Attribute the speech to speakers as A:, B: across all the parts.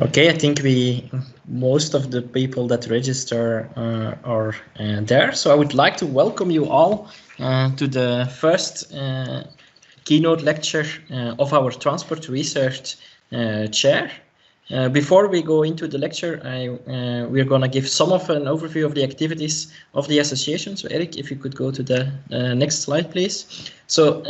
A: Okay, I think most of the people that register are there. So I would like to welcome you all to the first keynote lecture of our Transport Research Chair. Before we go into the lecture, we're going to give some of an overview of the activities of the association. So Eric, if you could go to the next slide, please. So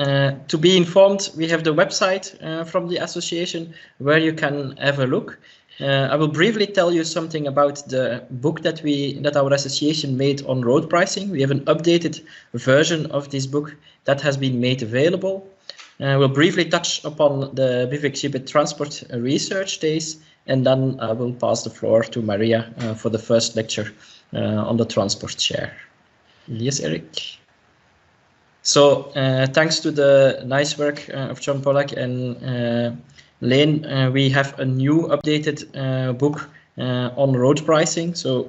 A: to be informed, we have the website from the association where you can have a look. I will briefly tell you something about the book that our association made on road pricing. We have an updated version of this book that has been made available. We'll briefly touch upon the BIVEC-GIBET Transport Research Days, and then I will pass the floor to Maria for the first lecture on the Transport Chair. Yes, Eric. So thanks to the nice work of John Pollack and Lane, we have a new updated book on road pricing. So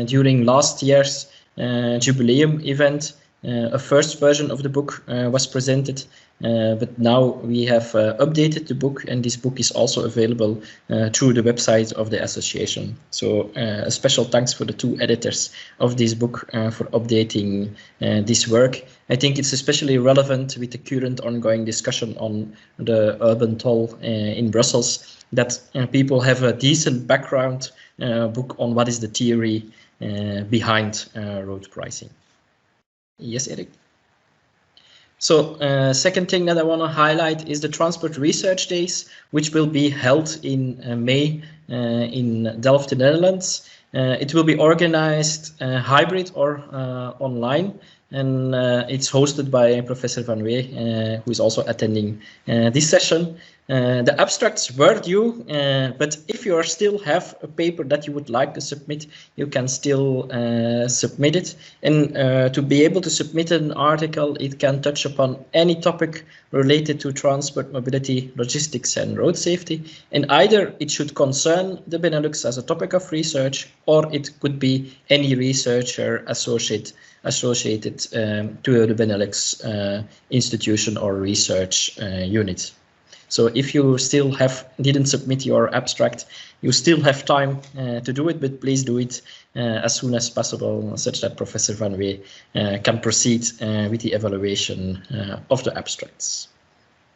A: during last year's jubileum event, a first version of the book was presented, but now we have updated the book, and this book is also available through the website of the association. So a special thanks for the two editors of this book for updating this work. I think it's especially relevant with the current ongoing discussion on the urban toll in Brussels, that people have a decent background book on what is the theory behind road pricing. Yes, Eric. So second thing that I want to highlight is the Transport Research Days, which will be held in May in Delft, the Netherlands. It will be organized hybrid or online, and it's hosted by Professor Van Wee, who is also attending this session. The abstracts were due, but if you still have a paper that you would like to submit, you can still submit it. And to be able to submit an article, it can touch upon any topic related to transport, mobility, logistics, and road safety. And either it should concern the Benelux as a topic of research, or it could be any researcher associated to the Benelux institution or research unit. So if you still didn't submit your abstract, you still have time to do it, but please do it as soon as possible, such that Professor Van Wee can proceed with the evaluation of the abstracts.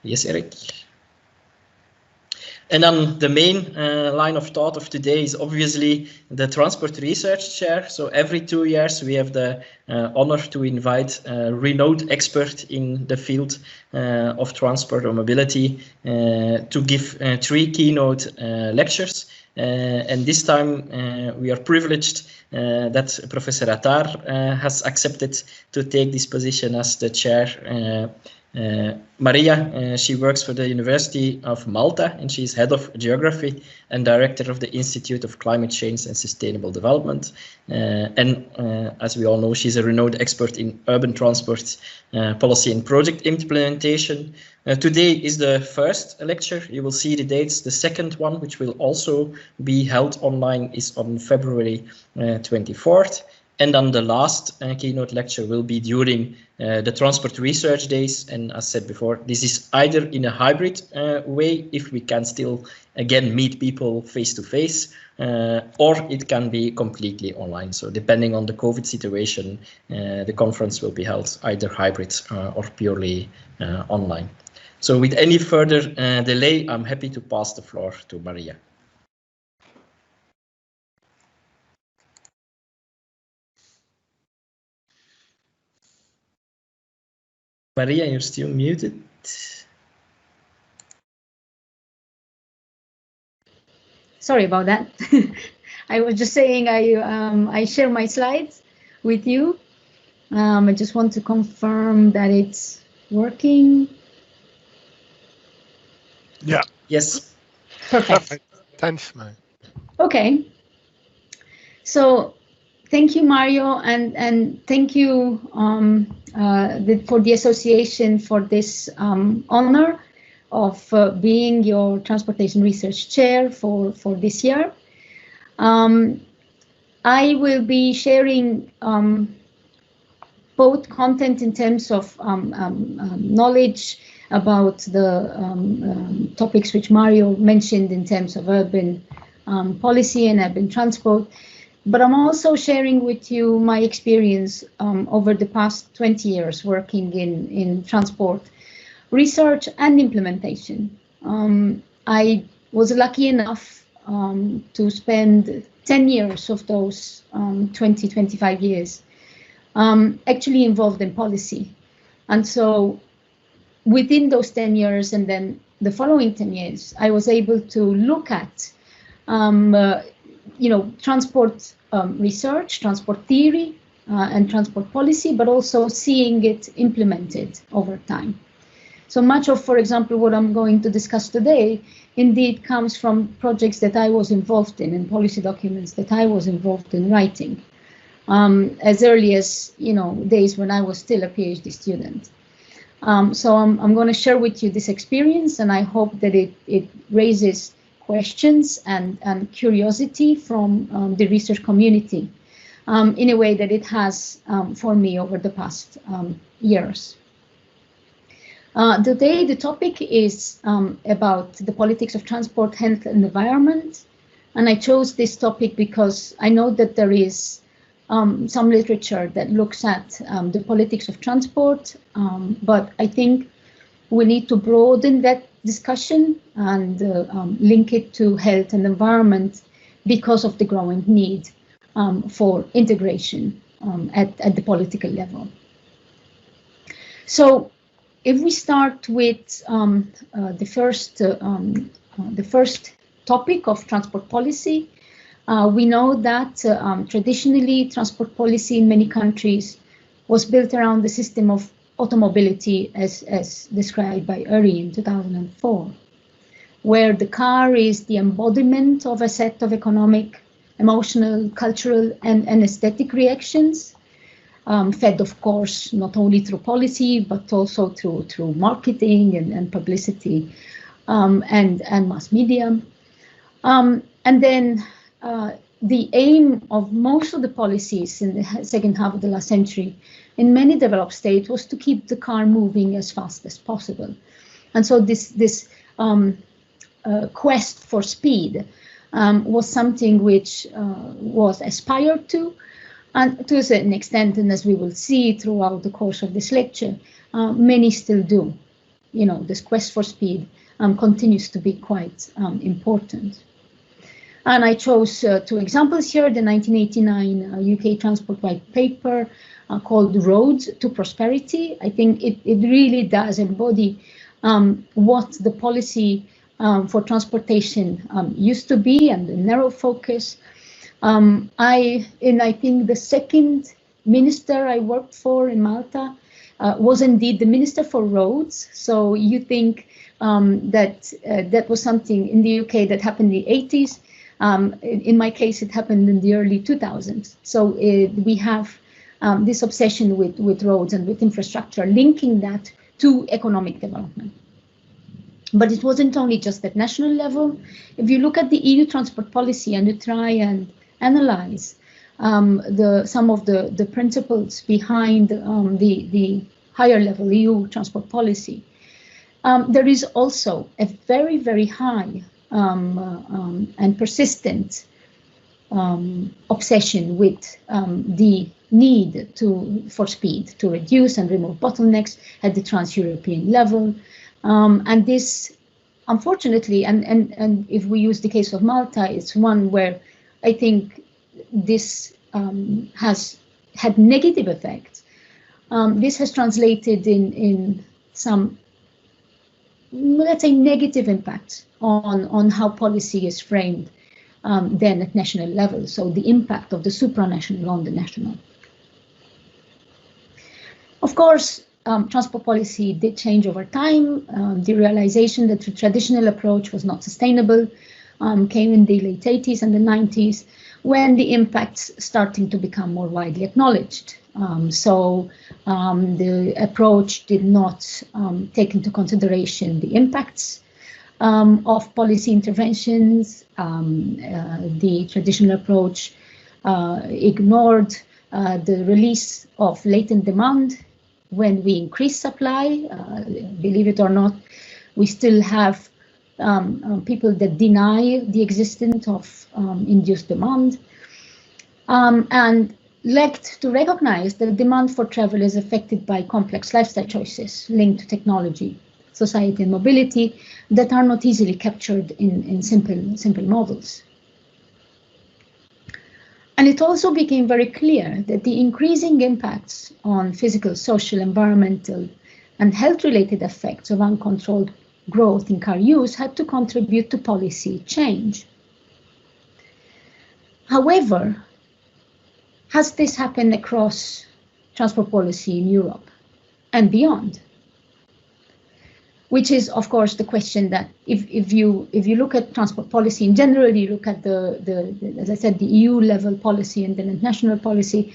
A: Yes, Eric? And then the main line of thought of today is obviously the Transport Research Chair. So every 2 years we have the honor to invite a renowned expert in the field of transport or mobility to give 3 keynote lectures. And this time we are privileged that Professor Attard has accepted to take this position as the chair. Maria, she works for the University of Malta, and she's head of geography and director of the Institute of Climate Change and Sustainable Development. And as we all know, she's a renowned expert in urban transport policy and project implementation. Today is the first lecture. You will see the dates. The second one, which will also be held online, is on February 24th. And then the last keynote lecture will be during the Transport Research Days. And as said before, this is either in a hybrid way, if we can still, again, meet people face to face, or it can be completely online. So depending on the COVID situation, the conference will be held either hybrid or purely online. So with any further delay, I'm happy to pass the floor to Maria. Maria, you're still muted.
B: Sorry about that. I was just saying I share my slides with you. I just want to confirm that it's working.
C: Yeah.
A: Yes.
B: Perfect.
C: Thanks, man.
B: Okay. So thank you, Mario, and thank you for the association for this honor of being your Transportation Research Chair for this year. I will be sharing both content in terms of knowledge about the topics which Mario mentioned in terms of urban policy and urban transport, but I'm also sharing with you my experience over the past 20 years working in transport research and implementation. I was lucky enough to spend 10 years of those 25 years actually involved in policy. And so within those 10 years and then the following 10 years, I was able to look at transport research, transport theory, and transport policy, but also seeing it implemented over time. So much of, for example, what I'm going to discuss today, indeed comes from projects that I was involved in and policy documents that I was involved in writing, as early as days when I was still a PhD student. So I'm going to share with you this experience, and I hope that it raises questions and curiosity from the research community in a way that it has for me over the past years. Today, the topic is about the politics of transport, health and environment. And I chose this topic because I know that there is some literature that looks at the politics of transport, but I think we need to broaden that discussion and link it to health and environment because of the growing need for integration at the political level. So if we start with the first topic of transport policy, we know that traditionally transport policy in many countries was built around the system of automobility as described by Uri in 2004, where the car is the embodiment of a set of economic, emotional, cultural and aesthetic reactions, fed of course not only through policy but also through marketing and publicity and mass media. And then the aim of most of the policies in the second half of the last century in many developed states was to keep the car moving as fast as possible. And so this quest for speed was something which was aspired to, and to a certain extent, and as we will see throughout the course of this lecture, many still do. This quest for speed continues to be quite important. And I chose two examples here, the 1989 UK Transport White Paper called Roads to Prosperity. I think it really does embody what the policy for transportation used to be, and the narrow focus. I think the second minister I worked for in Malta was indeed the Minister for Roads. So you think that that was something in the UK that happened in the 80s. In my case, it happened in the early 2000s. So we have this obsession with roads and with infrastructure, linking that to economic development. But it wasn't only just at national level. If you look at the EU transport policy and you try and analyze some of the principles behind the higher level EU transport policy, there is also a very, very high and persistent obsession with the need for speed, to reduce and remove bottlenecks at the trans-European level. And this, unfortunately, and if we use the case of Malta, it's one where I think this has had negative effects. This has translated in some, let's say, negative impacts on how policy is framed then at national level. So the impact of the supranational on the national. Of course, transport policy did change over time. The realization that the traditional approach was not sustainable came in the late 80s and the 90s, when the impacts starting to become more widely acknowledged. The approach did not take into consideration the impacts of policy interventions. The traditional approach ignored the release of latent demand when we increase supply. Believe it or not, we still have people that deny the existence of induced demand, and lacked to recognize that demand for travel is affected by complex lifestyle choices linked to technology, society, and mobility that are not easily captured in simple models. And it also became very clear that the increasing impacts on physical, social, environmental, and health-related effects of uncontrolled growth in car use had to contribute to policy change. However, has this happened across transport policy in Europe and beyond? Which is, of course, the question that if you look at transport policy in general, you look at as I said, the EU level policy and then national policy,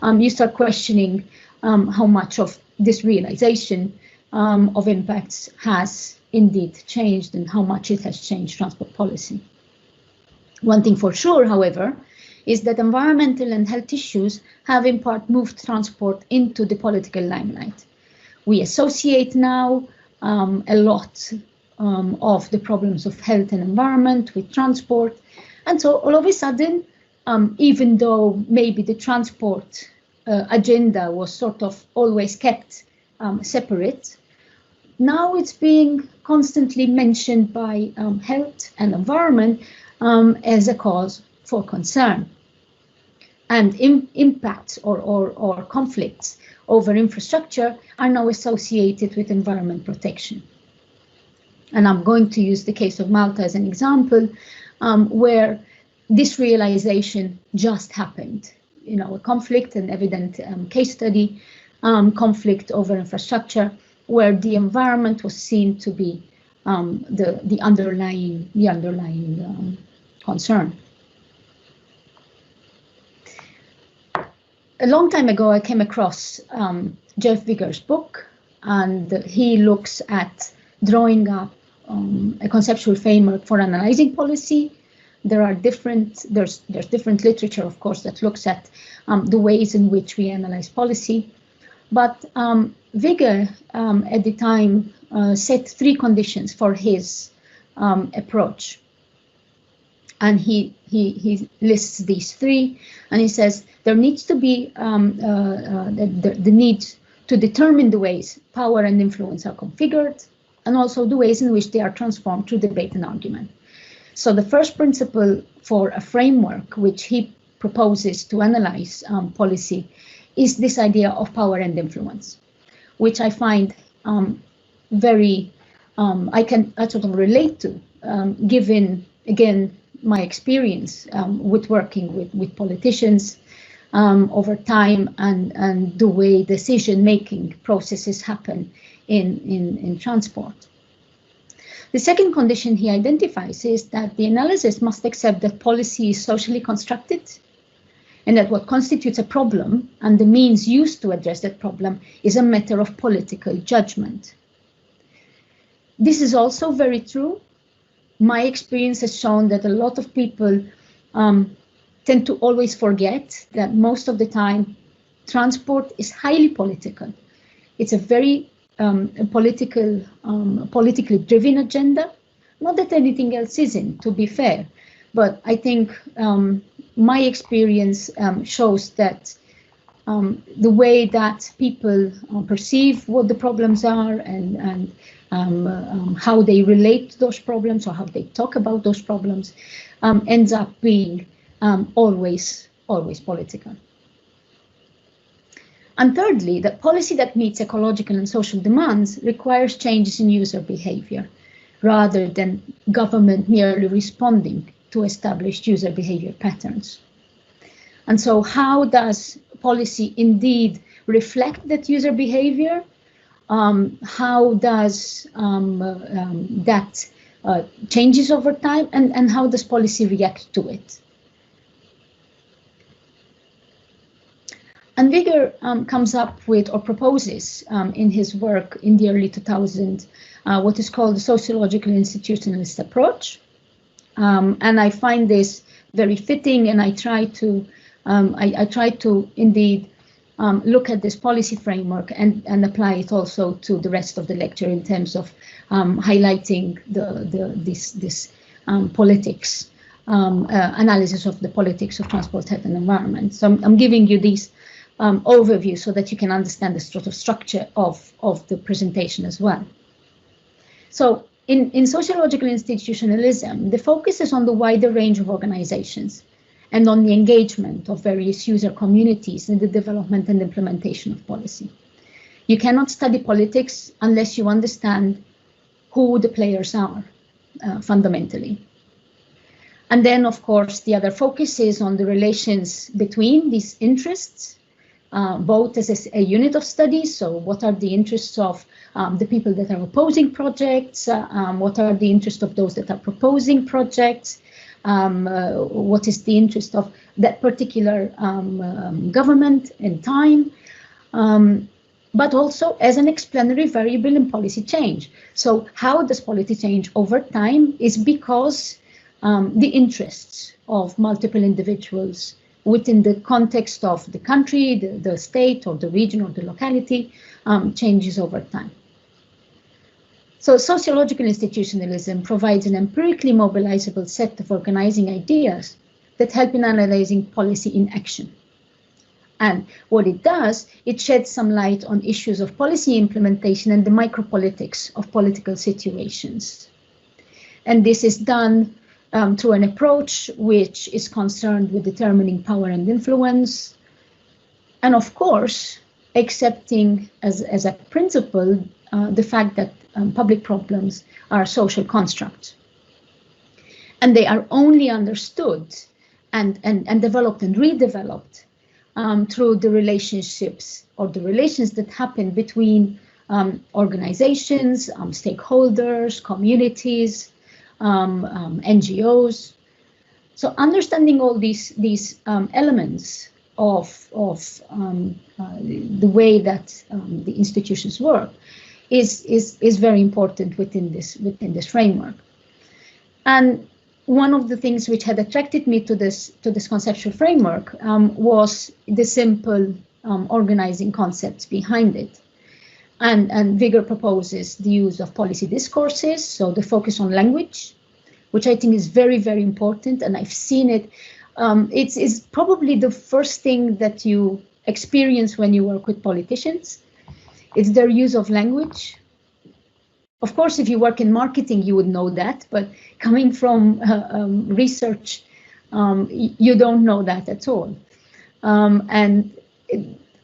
B: you start questioning how much of this realization of impacts has indeed changed and how much it has changed transport policy. One thing for sure, however, is that environmental and health issues have in part moved transport into the political limelight. We associate now a lot of the problems of health and environment with transport. And so all of a sudden, even though maybe the transport agenda was sort of always kept separate, now it's being constantly mentioned by health and environment as a cause for concern. And impacts or conflicts over infrastructure are now associated with environment protection. And I'm going to use the case of Malta as an example, where this realization just happened. You know, a conflict, an evident case study, conflict over infrastructure, where the environment was seen to be the underlying concern. A long time ago, I came across Jeff Vigor's book, and he looks at drawing up a conceptual framework for analyzing policy. There's different literature, of course, that looks at the ways in which we analyze policy. But Vigor, at the time, set 3 conditions for his approach. And he lists these 3, and he says there needs to be the need to determine the ways power and influence are configured, and also the ways in which they are transformed through debate and argument. So the first principle for a framework which he proposes to analyze policy is this idea of power and influence, which I find very, I sort of relate to, given, again, my experience with working with politicians over time, and the way decision-making processes happen in transport. The second condition he identifies is that the analysis must accept that policy is socially constructed, and that what constitutes a problem and the means used to address that problem is a matter of political judgment. This is also very true. My experience has shown that a lot of people tend to always forget that most of the time transport is highly political. It's a very politically driven agenda. Not that anything else isn't, to be fair, but I think my experience shows that the way that people perceive what the problems are and how they relate to those problems or how they talk about those problems ends up being always political. And thirdly, that policy that meets ecological and social demands requires changes in user behavior, rather than government merely responding to established user behavior patterns. And so how does policy indeed reflect that user behavior? How does that changes over time, and how does policy react to it? And Vigor comes up with or proposes in his work in the early 2000s what is called the Sociological Institutionalist approach. And I find this very fitting, and I try to indeed look at this policy framework and apply it also to the rest of the lecture in terms of highlighting this politics, analysis of the politics of transport, health and environment. So I'm giving you these overview so that you can understand the sort of structure of the presentation as well. So in sociological institutionalism, the focus is on the wider range of organizations and on the engagement of various user communities in the development and implementation of policy. You cannot study politics unless you understand who the players are, fundamentally. And then, of course, the other focus is on the relations between these interests, both as a unit of study. So what are the interests of the people that are opposing projects? What are the interests of those that are proposing projects? What is the interest of that particular government in time? But also as an explanatory variable in policy change. So how does policy change over time is because the interests of multiple individuals within the context of the country, the state or the region or the locality changes over time. So sociological institutionalism provides an empirically mobilizable set of organizing ideas that help in analyzing policy in action. And what it does, it sheds some light on issues of policy implementation and the micropolitics of political situations. And this is done through an approach which is concerned with determining power and influence, and of course, accepting as a principle the fact that public problems are social constructs. And they are only understood and developed and redeveloped through the relationships or the relations that happen between organizations, stakeholders, communities, NGOs. So understanding all these elements of the way that the institutions work is very important within this framework. And one of the things which had attracted me to this conceptual framework was the simple organizing concepts behind it. And Vigor proposes the use of policy discourses, so the focus on language, which I think is very, very important, and I've seen it. It's probably the first thing that you experience when you work with politicians. It's their use of language. Of course, if you work in marketing, you would know that, but coming from research, you don't know that at all. And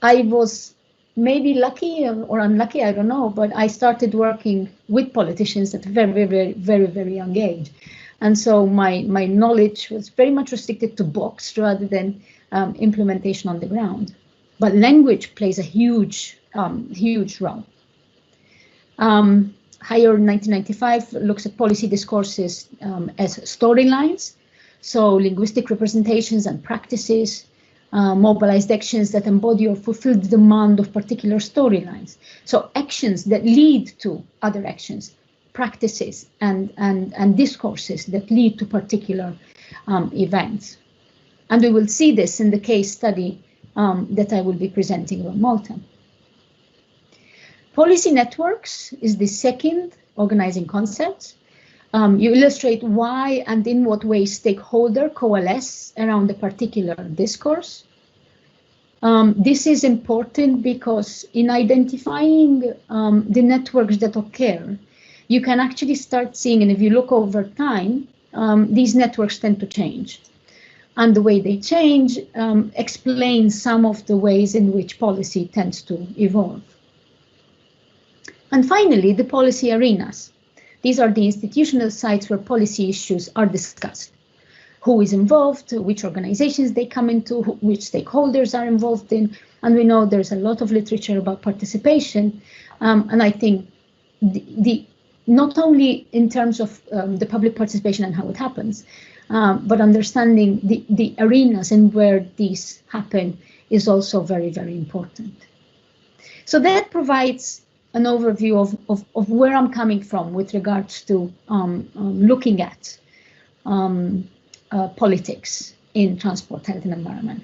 B: I was maybe lucky or unlucky, I don't know, but I started working with politicians at a very, very, very, very young age. And so my knowledge was very much restricted to books rather than implementation on the ground. But language plays a huge role. Higher 1995 looks at policy discourses as storylines, so linguistic representations and practices, mobilized actions that embody or fulfill the demand of particular storylines. So actions that lead to other actions, practices and discourses that lead to particular events. And we will see this in the case study that I will be presenting on Malta. Policy networks is the second organizing concept. You illustrate why and in what way stakeholders coalesce around a particular discourse. This is important because in identifying the networks that occur, you can actually start seeing, and if you look over time, these networks tend to change. And the way they change explains some of the ways in which policy tends to evolve. And finally, the policy arenas. These are the institutional sites where policy issues are discussed. Who is involved, which organizations they come into, which stakeholders are involved in. And we know there's a lot of literature about participation. And I think not only in terms of the public participation and how it happens, but understanding the arenas and where these happen is also very, very important. So that provides an overview of where I'm coming from with regards to looking at politics in transport, health and environment.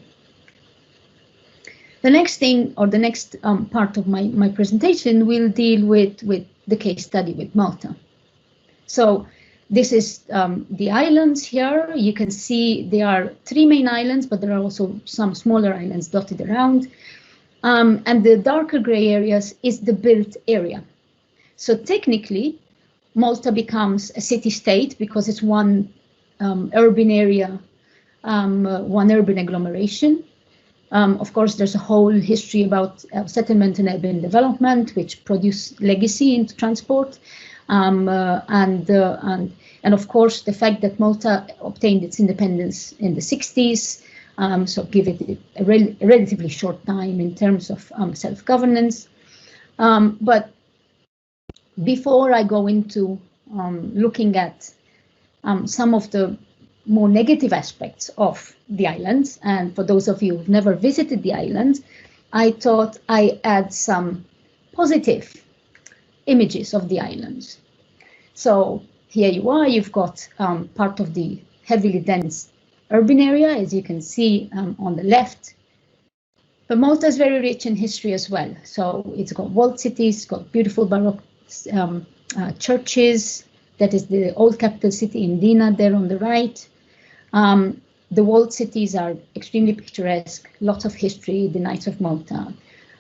B: The next thing, or the next part of my presentation, will deal with the case study with Malta. So this is the islands here. You can see there are 3 main islands, but there are also some smaller islands dotted around. And the darker gray areas is the built area. So technically, Malta becomes a city-state because it's one urban area, one urban agglomeration. Of course, there's a whole history about settlement and urban development, which produce legacy into transport. And of course, the fact that Malta obtained its independence in the 60s, so give it a relatively short time in terms of self-governance. But before I go into looking at some of the more negative aspects of the islands, and for those of you who've never visited the islands, I thought I add some positive images of the islands. So here you are, you've got part of the heavily dense urban area, as you can see on the left. But Malta is very rich in history as well. So it's got walled cities, got beautiful Baroque churches. That is the old capital city in Dina there on the right. The walled cities are extremely picturesque, lots of history, the Knights of Malta,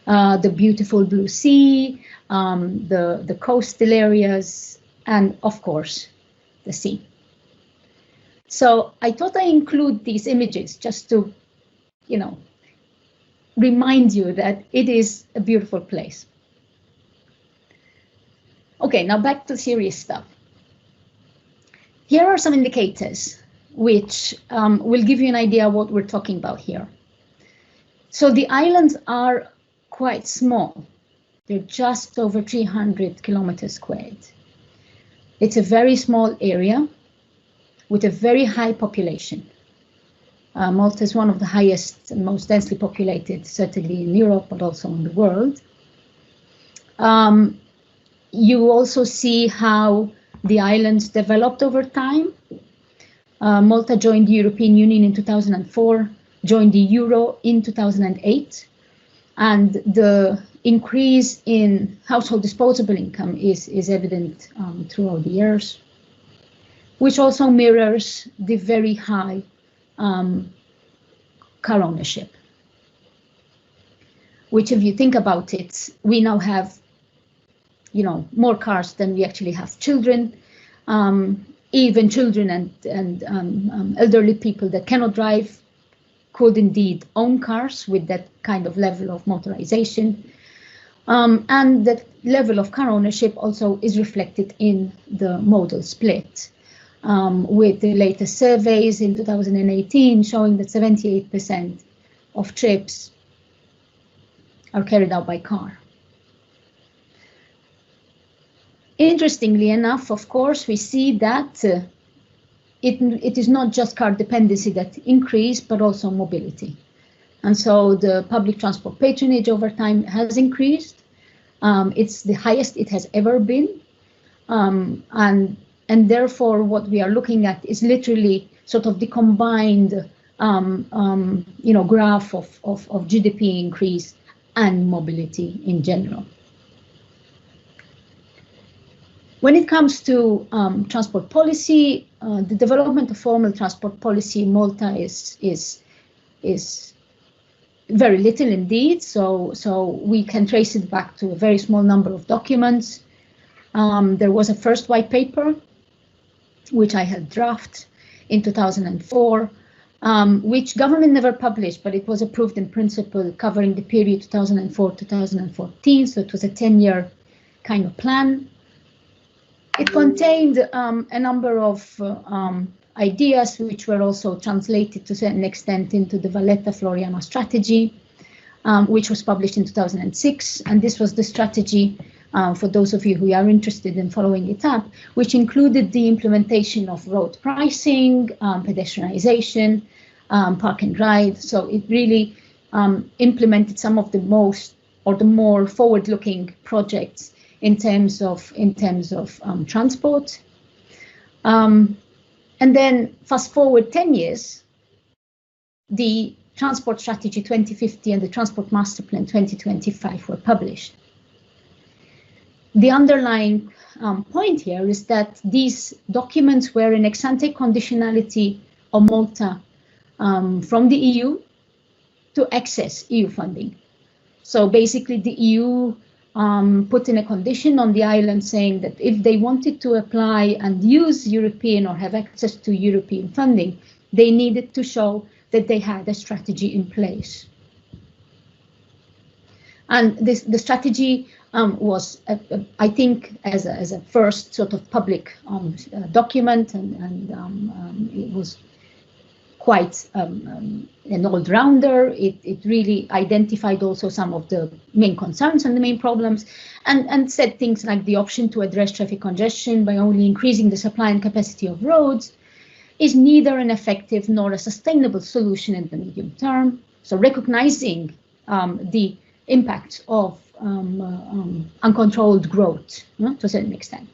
B: the beautiful blue sea, the coastal areas, and of course, the sea. So I thought I include these images just to, remind you that it is a beautiful place. Okay, now back to serious stuff. Here are some indicators which will give you an idea what we're talking about here. So the islands are quite small. They're just over 300 kilometers squared. It's a very small area with a very high population. Malta is one of the highest and most densely populated, certainly in Europe, but also in the world. You also see how the islands developed over time. Malta joined the European Union in 2004, joined the Euro in 2008, and the increase in household disposable income is evident throughout the years, which also mirrors the very high car ownership, which, if you think about it, we now have more cars than we actually have children. Even children and elderly people that cannot drive could indeed own cars with that kind of level of motorization. And that level of car ownership also is reflected in the modal split, with the latest surveys in 2018 showing that 78% of trips are carried out by car. Interestingly enough, of course, we see that it is not just car dependency that increased, but also mobility. And so the public transport patronage over time has increased. It's the highest it has ever been. And therefore, what we are looking at is literally sort of the combined graph of GDP increase and mobility in general. When it comes to transport policy, the development of formal transport policy in Malta is very little indeed. So we can trace it back to a very small number of documents. There was a first white paper, which I had drafted in 2004, which government never published, but it was approved in principle, covering the period 2004-2014. So it was a 10-year kind of plan. It contained a number of ideas which were also translated to a certain extent into the Valletta-Floriana strategy, which was published in 2006. And this was the strategy, for those of you who are interested in following it up, which included the implementation of road pricing, pedestrianization, park and ride. So it really implemented some of the more forward-looking projects in terms of transport. And then fast forward 10 years, the Transport Strategy 2050 and the Transport Master Plan 2025 were published. The underlying point here is that these documents were an ex-ante conditionality of Malta from the EU to access EU funding. So basically the EU put in a condition on the island saying that if they wanted to apply and use European or have access to European funding, they needed to show that they had a strategy in place. And the strategy was, I think, as a first sort of public document, and it was quite an all-rounder. It really identified also some of the main concerns and the main problems, and said things like the option to address traffic congestion by only increasing the supply and capacity of roads is neither an effective nor a sustainable solution in the medium term. So recognizing the impact of uncontrolled growth, to a certain extent.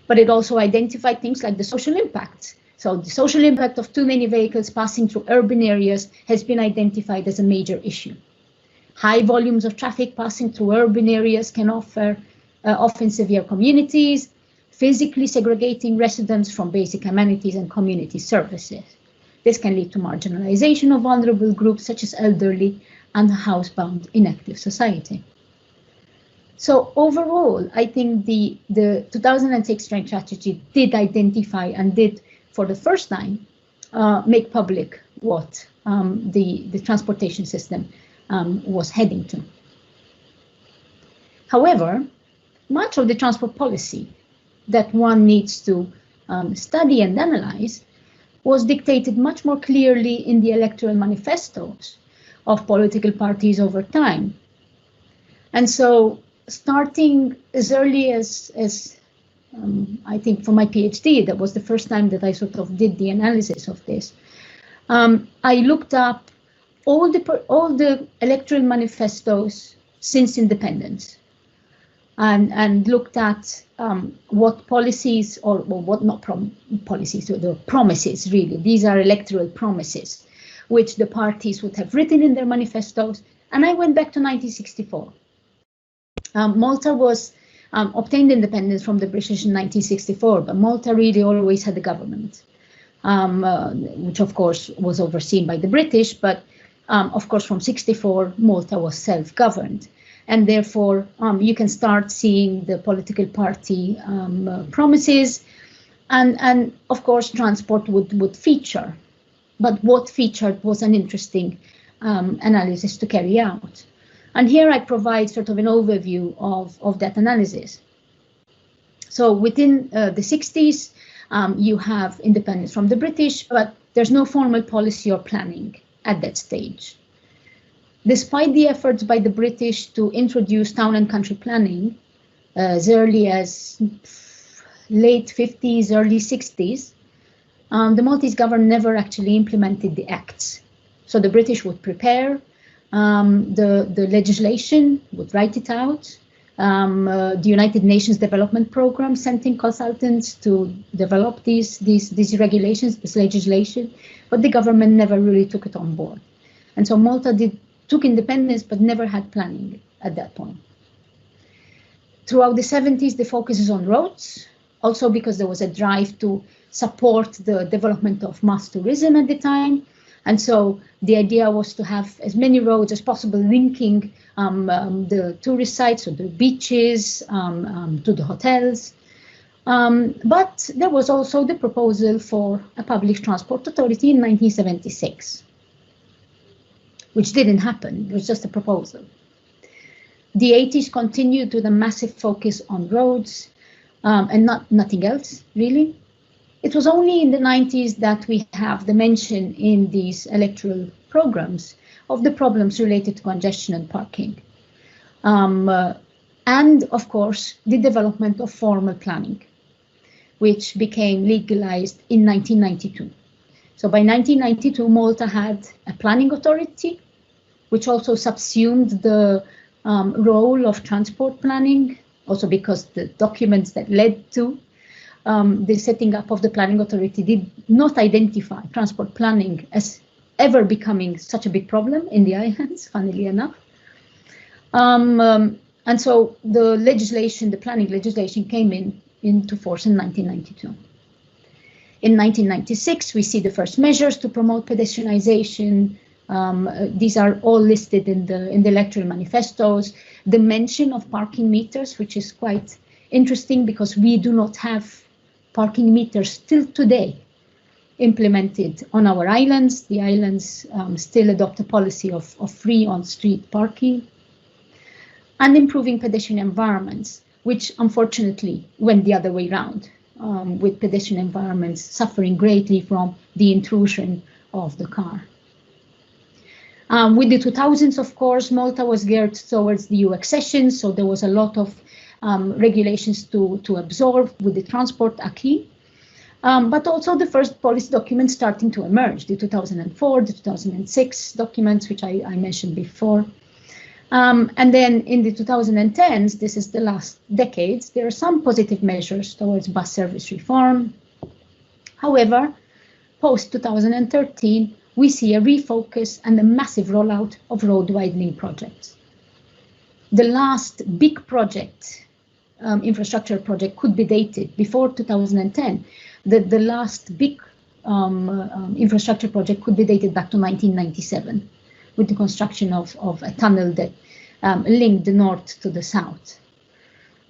B: But it also identified things like the social impact. So the social impact of too many vehicles passing through urban areas has been identified as a major issue. High volumes of traffic passing through urban areas can often severe communities, physically segregating residents from basic amenities and community services. This can lead to marginalization of vulnerable groups such as elderly and housebound inactive society. So overall, I think the 2006 train strategy did identify and did, for the first time, make public what the transportation system was heading to. However, much of the transport policy that one needs to study and analyze was dictated much more clearly in the electoral manifestos of political parties over time. And so starting as early as I think for my PhD, that was the first time that I sort of did the analysis of this. I looked up all the electoral manifestos since independence, and looked at what policies, or what not policies, so the promises really. These are electoral promises, which the parties would have written in their manifestos. And I went back to 1964. Malta was obtained independence from the British in 1964, but Malta really always had a government, which of course was overseen by the British, but of course from 64, Malta was self-governed. And therefore, you can start seeing the political party promises, and of course, transport would feature. But what featured was an interesting analysis to carry out. And here I provide sort of an overview of that analysis. So within the 60s, you have independence from the British, but there's no formal policy or planning at that stage. Despite the efforts by the British to introduce town and country planning as early as late 50s, early 60s, the Maltese government never actually implemented the acts. So the British would prepare the legislation, would write it out. The United Nations Development Program sent in consultants to develop these regulations, this legislation, but the government never really took it on board. And so Malta took independence, but never had planning at that point. Throughout the 70s, the focus is on roads, also because there was a drive to support the development of mass tourism at the time. And so the idea was to have as many roads as possible linking the tourist sites, or the beaches, to the hotels. But there was also the proposal for a public transport authority in 1976. Which didn't happen, it was just a proposal. The 80s continued with a massive focus on roads and nothing else, really. It was only in the 90s that we have the mention in these electoral programs of the problems related to congestion and parking. And of course, the development of formal planning, which became legalized in 1992. So by 1992, Malta had a planning authority, which also subsumed the role of transport planning, also because the documents that led to the setting up of the planning authority did not identify transport planning as ever becoming such a big problem in the islands, funnily enough. And so the legislation, the planning legislation, came into force in 1992. In 1996, we see the first measures to promote pedestrianization. These are all listed in the electoral manifestos. The mention of parking meters, which is quite interesting because we do not have parking meters still today implemented on our islands. The islands still adopt a policy of free on-street parking. And improving pedestrian environments, which unfortunately went the other way around, with pedestrian environments suffering greatly from the intrusion of the car. With the 2000s, of course, Malta was geared towards the EU accession, so there was a lot of regulations to absorb with the transport acquis, but also the first policy documents starting to emerge, the 2004, the 2006 documents, which I mentioned before. And then in the 2010s, this is the last decades, there are some positive measures towards bus service reform. However, post-2013, we see a refocus and a massive rollout of road widening projects. The last big project, infrastructure project, could be dated before 2010. The last big infrastructure project could be dated back to 1997. With the construction of a tunnel that linked the north to the south.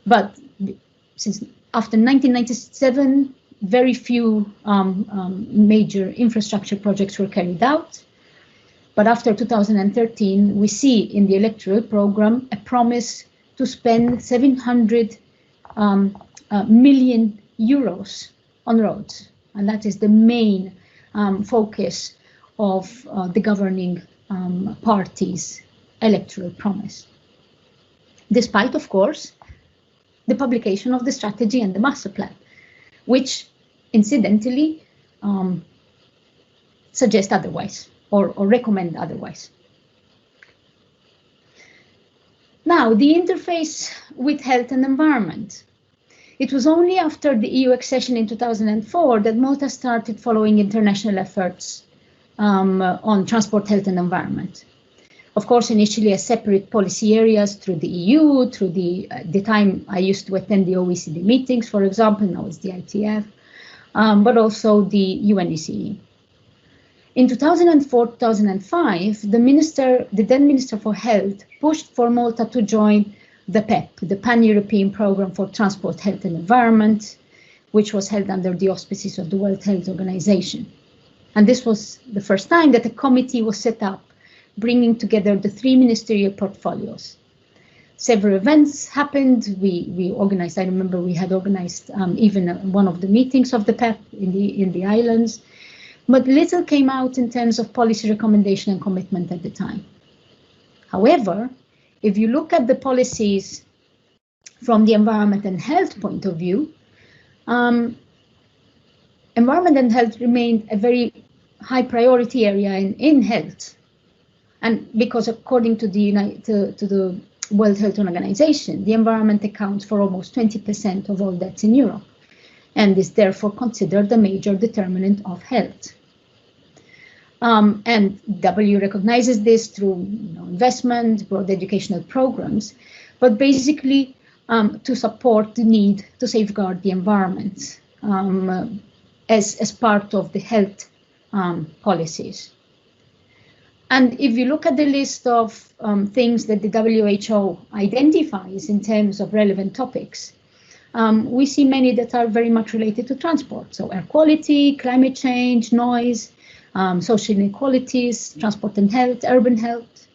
B: But since after 1997, very few major infrastructure projects were carried out. But after 2013, we see in the electoral program a promise to spend 700 million euros on roads. And that is the main focus of the governing party's electoral promise. Despite, of course, the publication of the strategy and the master plan, which incidentally suggest otherwise or recommend otherwise. Now, the interface with health and environment. It was only after the EU accession in 2004 that Malta started following international efforts on transport, health and environment. Of course, initially as separate policy areas through the EU, through the time I used to attend the OECD meetings, for example, now it's the ITF, but also the UNECE. In 2004-2005, the then Minister for Health pushed for Malta to join the PEP, the Pan-European Programme for Transport, Health and Environment, which was held under the auspices of the World Health Organization. And this was the first time that a committee was set up, bringing together the three ministerial portfolios. Several events happened. We organized, I remember we had organized even one of the meetings of the PEP in the islands, but little came out in terms of policy recommendation and commitment at the time. However, if you look at the policies from the environment and health point of view, environment and health remained a very high priority area in health. And because according to the World Health Organization, the environment accounts for almost 20% of all deaths in Europe and is therefore considered a major determinant of health. And W recognizes this through investment, broad educational programs, but basically to support the need to safeguard the environment as part of the health policies. And if you look at the list of things that the WHO identifies in terms of relevant topics, we see many that are very much related to transport. So air quality, climate change, noise, social inequalities, transport and health, urban health,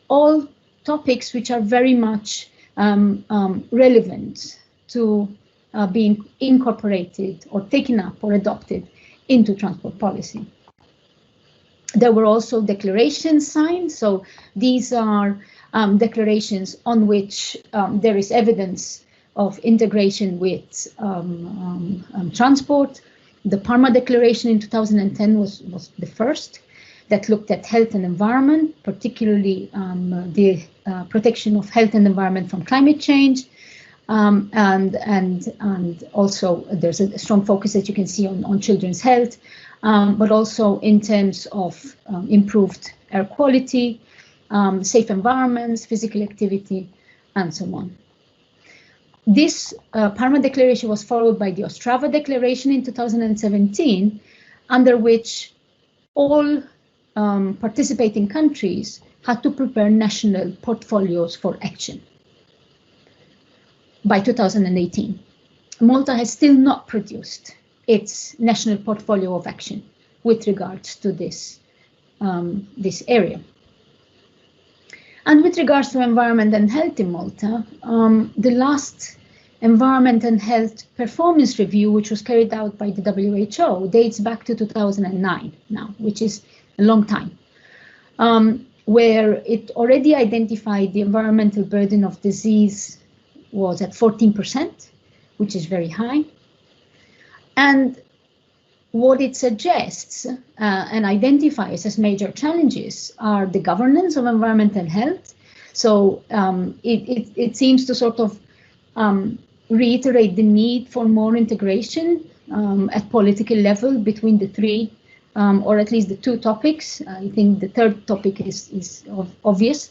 B: all topics which are very much relevant to being incorporated or taken up or adopted into transport policy. There were also declarations signed, so these are declarations on which there is evidence of integration with transport. The Parma Declaration in 2010 was the first that looked at health and environment, particularly the protection of health and environment from climate change. And also there's a strong focus that you can see on children's health but also in terms of improved air quality, safe environments, physical activity, and so on. This Parma Declaration was followed by the Ostrava Declaration in 2017, under which all participating countries had to prepare national portfolios for action by 2018. Malta has still not produced its national portfolio of action with regards to this area. And with regards to environment and health in Malta, the last environment and health performance review, which was carried out by the WHO, dates back to 2009 now, which is a long time, where it already identified the environmental burden of disease was at 14%, which is very high. And what it suggests and identifies as major challenges are the governance of environment and health. So it seems to sort of reiterate the need for more integration at political level between the three, or at least the two topics. I think the third topic is obvious.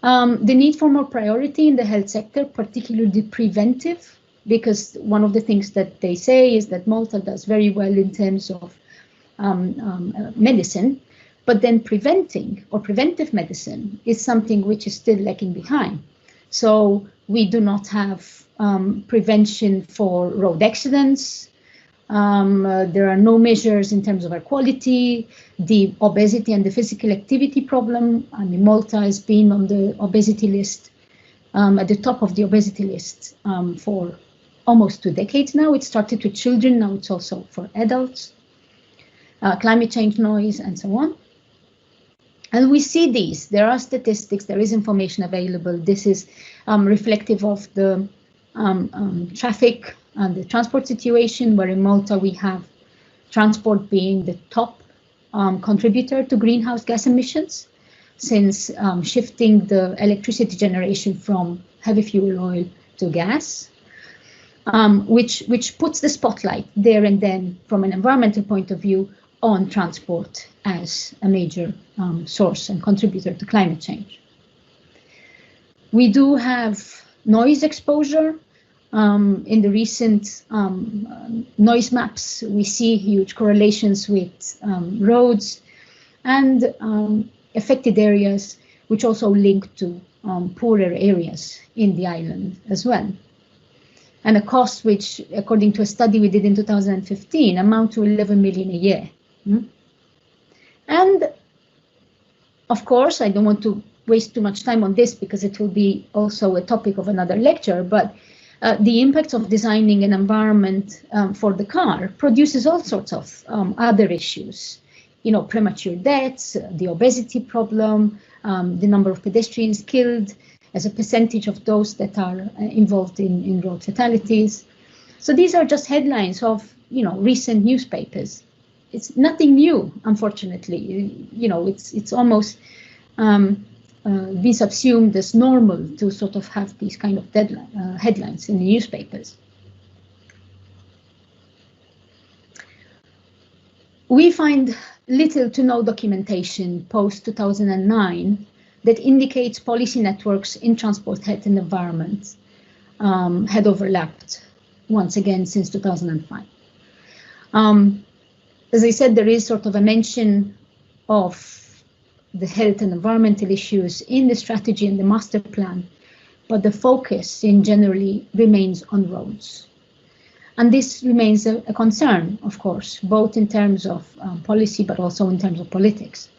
B: The need for more priority in the health sector, particularly preventive, because one of the things that they say is that Malta does very well in terms of medicine, but then preventing or preventive medicine is something which is still lagging behind. So we do not have prevention for road accidents. There are no measures in terms of air quality, the obesity and the physical activity problem. I mean, Malta has been on the obesity list, at the top of the obesity list for almost 2 decades now. It started with children, now it's also for adults. Climate change, noise, and so on. And we see these. There are statistics, there is information available. This is reflective of the traffic and the transport situation, where in Malta we have transport being the top contributor to greenhouse gas emissions, since shifting the electricity generation from heavy fuel oil to gas, which puts the spotlight there and then from an environmental point of view on transport as a major source and contributor to climate change. We do have noise exposure. In the recent noise maps, we see huge correlations with roads and affected areas, which also link to poorer areas in the island as well. And a cost which, according to a study we did in 2015, amount to 11 million a year. And of course, I don't want to waste too much time on this because it will be also a topic of another lecture, but the impacts of designing an environment for the car produces all sorts of other issues. You know, premature deaths, the obesity problem, the number of pedestrians killed as a percentage of those that are involved in road fatalities. So these are just headlines of, you know, recent newspapers. It's nothing new, unfortunately. You know, it's almost been subsumed as normal to sort of have these kind of headlines in the newspapers. We find little to no documentation post-2009 that indicates policy networks in transport, health and environment had overlapped once again since 2005. As I said, there is sort of a mention of the health and environmental issues in the strategy and the master plan, but the focus in generally remains on roads. And this remains a concern, of course, both in terms of policy, but also in terms of politics.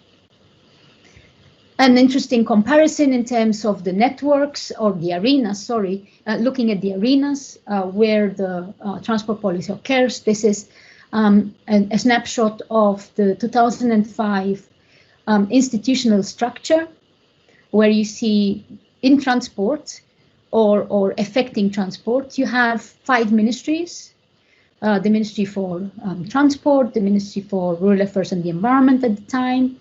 B: An interesting comparison in terms of the networks or the arenas, looking at the arenas where the transport policy occurs. This is a snapshot of the 2005 institutional structure, where you see in transport or affecting transport, you have 5 ministries. The Ministry for Transport, the Ministry for Rural Affairs and the Environment at the time,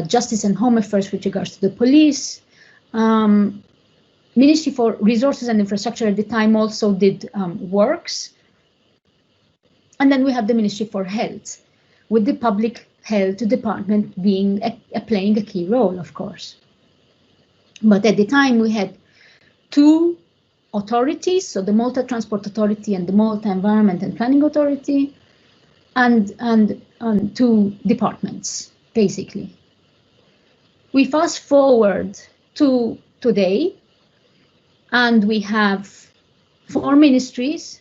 B: Justice and Home Affairs with regards to the police. Ministry for Resources and Infrastructure at the time also did works. And then we have the Ministry for Health. with the public health department being playing a key role, of course. But at the time we had two authorities, so the Malta Transport Authority and the Malta Environment and Planning Authority, and two departments, basically. We fast forward to today, and we have 4 ministries,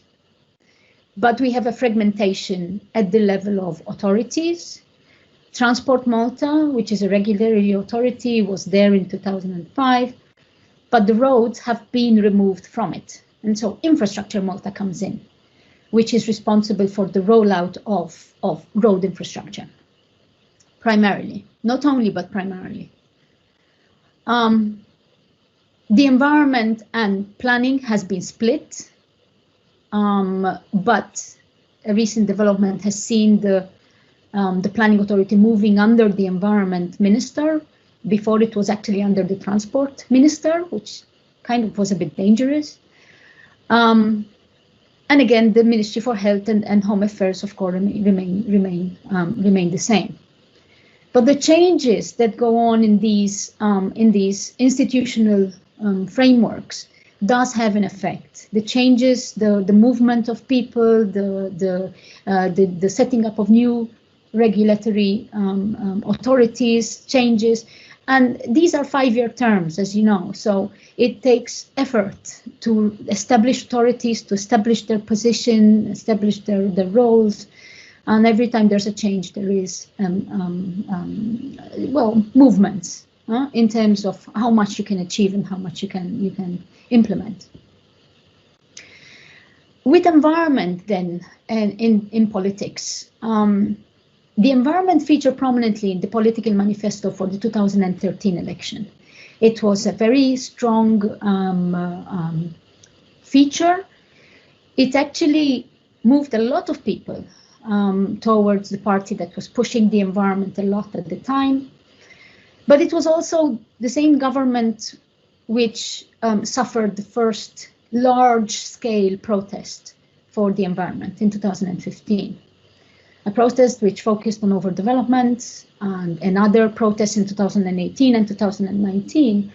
B: but we have a fragmentation at the level of authorities. Transport Malta, which is a regulatory authority, was there in 2005, but the roads have been removed from it. And so Infrastructure Malta comes in, which is responsible for the rollout of road infrastructure, primarily, not only, but primarily. The environment and planning has been split, but a recent development has seen the planning authority moving under the environment minister. Before it was actually under the transport minister, which kind of was a bit dangerous. And again, the Ministry for Health and Home Affairs, of course, remain the same. But the changes that go on in these institutional frameworks does have an effect. The changes, the movement of people, the setting up of new regulatory authorities, changes, and these are 5-year terms, as you know. So it takes effort to establish authorities, to establish their position, establish their roles. And every time there's a change, there is movements in terms of how much you can achieve and how much you can implement. With environment, then, and in politics, the environment featured prominently in the political manifesto for the 2013 election. It was a very strong feature. It actually moved a lot of people towards the party that was pushing the environment a lot at the time. But it was also the same government which suffered the first large-scale protest for the environment in 2015. A protest which focused on overdevelopment, and another protest in 2018 and 2019,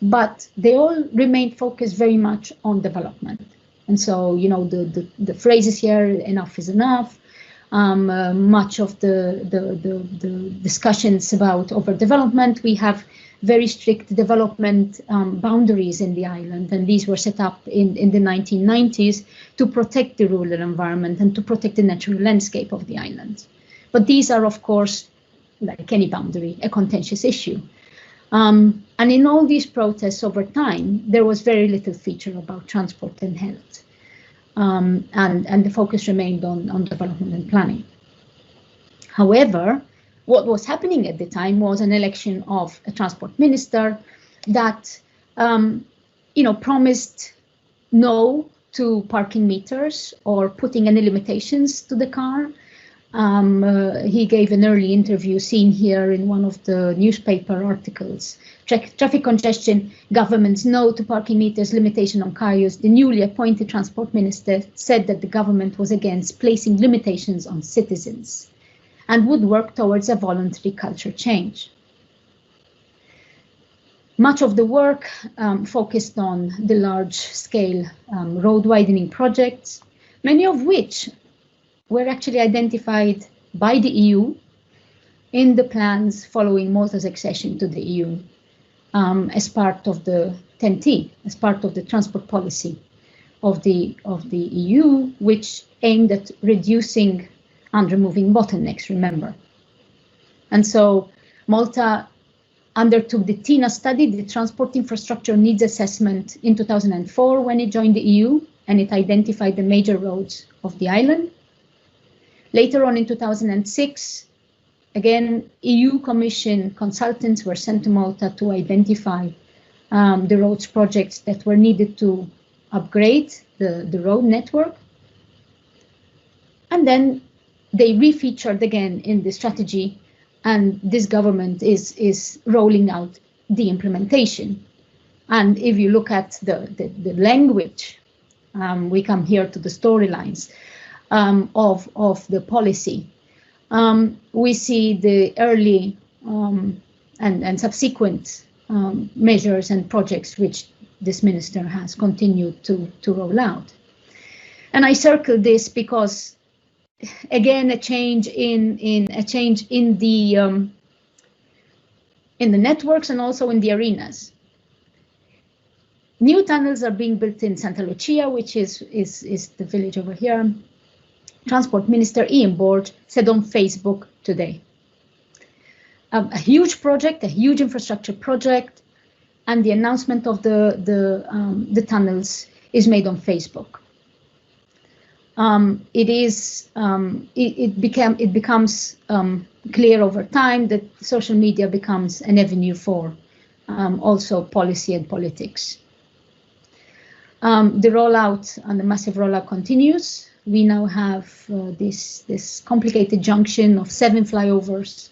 B: but they all remained focused very much on development. And so, you know, the phrases here, enough is enough, much of the discussions about overdevelopment, we have very strict development boundaries in the island, and these were set up in the 1990s to protect the rural environment and to protect the natural landscape of the island. But these are, of course, like any boundary, a contentious issue. And in all these protests over time, there was very little feature about transport and health. And the focus remained on development and planning. However, what was happening at the time was an election of a transport minister that, promised no to parking meters or putting any limitations to the car. He gave an early interview seen here in one of the newspaper articles. Traffic congestion, government's no to parking meters, limitation on car use. The newly appointed transport minister said that the government was against placing limitations on citizens and would work towards a voluntary culture change. Much of the work focused on the large-scale road widening projects, many of which were actually identified by the EU in the plans following Malta's accession to the EU as part of the TEN-T, as part of the transport policy of the EU, which aimed at reducing and removing bottlenecks, remember. And so Malta undertook the TINA study, the Transport Infrastructure Needs Assessment, in 2004 when it joined the EU, and it identified the major roads of the island. Later on in 2006, again, EU Commission consultants were sent to Malta to identify the roads projects that were needed to upgrade the road network. And then they refeatured again in the strategy, and this government is rolling out the implementation. And if you look at the language, we come here to the storylines of the policy. we see the early and subsequent measures and projects which this minister has continued to roll out. And I circle this because, again, a change in the networks and also in the arenas. New tunnels are being built in Santa Lucia, which is the village over here. Transport Minister Ian Borge said on Facebook today. A huge project, a huge infrastructure project, and the announcement of the tunnels is made on Facebook. It becomes clear over time that social media becomes an avenue for also policy and politics. The rollout and the massive rollout continues. We now have this complicated junction of 7 flyovers.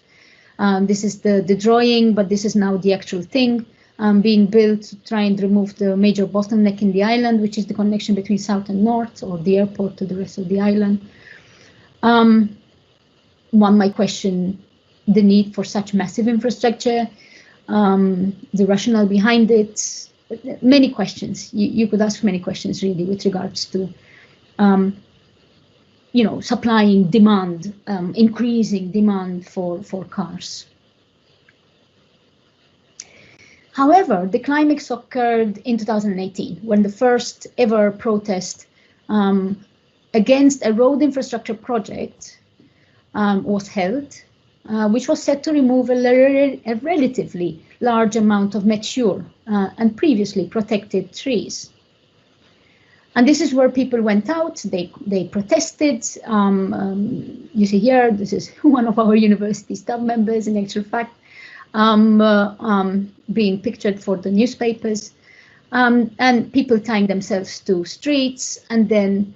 B: This is the drawing, but this is now the actual thing being built to try and remove the major bottleneck in the island, which is the connection between south and north, or the airport to the rest of the island. One might question the need for such massive infrastructure, the rationale behind it. Many questions. You could ask many questions really with regards to supplying demand, increasing demand for cars. However, the climax occurred in 2018 when the first ever protest against a road infrastructure project was held, which was set to remove a relatively large amount of mature and previously protected trees. And this is where people went out, they protested. You see here, this is one of our university staff members, in actual fact, being pictured for the newspapers, and people tying themselves to streets and then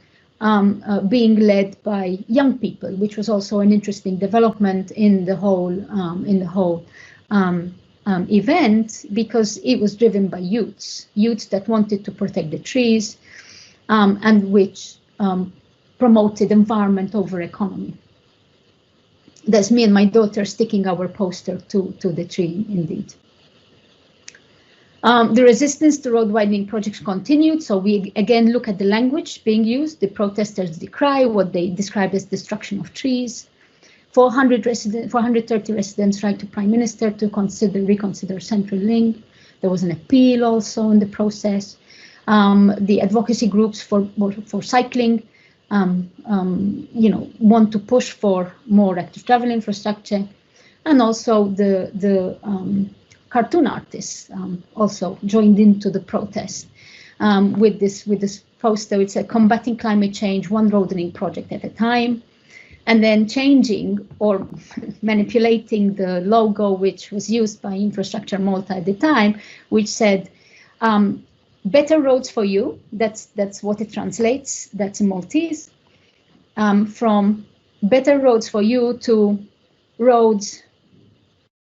B: being led by young people, which was also an interesting development in the whole event, because it was driven by youths that wanted to protect the trees, and which promoted environment over economy. That's me and my daughter sticking our poster to the tree, indeed. The resistance to road widening projects continued, so we again look at the language being used. The protesters decry what they describe as destruction of trees. 430 residents write to Prime Minister to reconsider Central Link. There was an appeal also in the process. The advocacy groups for cycling, want to push for more active travel infrastructure, and also the cartoon artists also joined into the protest with this poster. It's a combating climate change, one roadening project at a time, and then changing or manipulating the logo which was used by Infrastructure Malta at the time, which said, better roads for you. That's what it translates. That's in Maltese. From better roads for you to roads,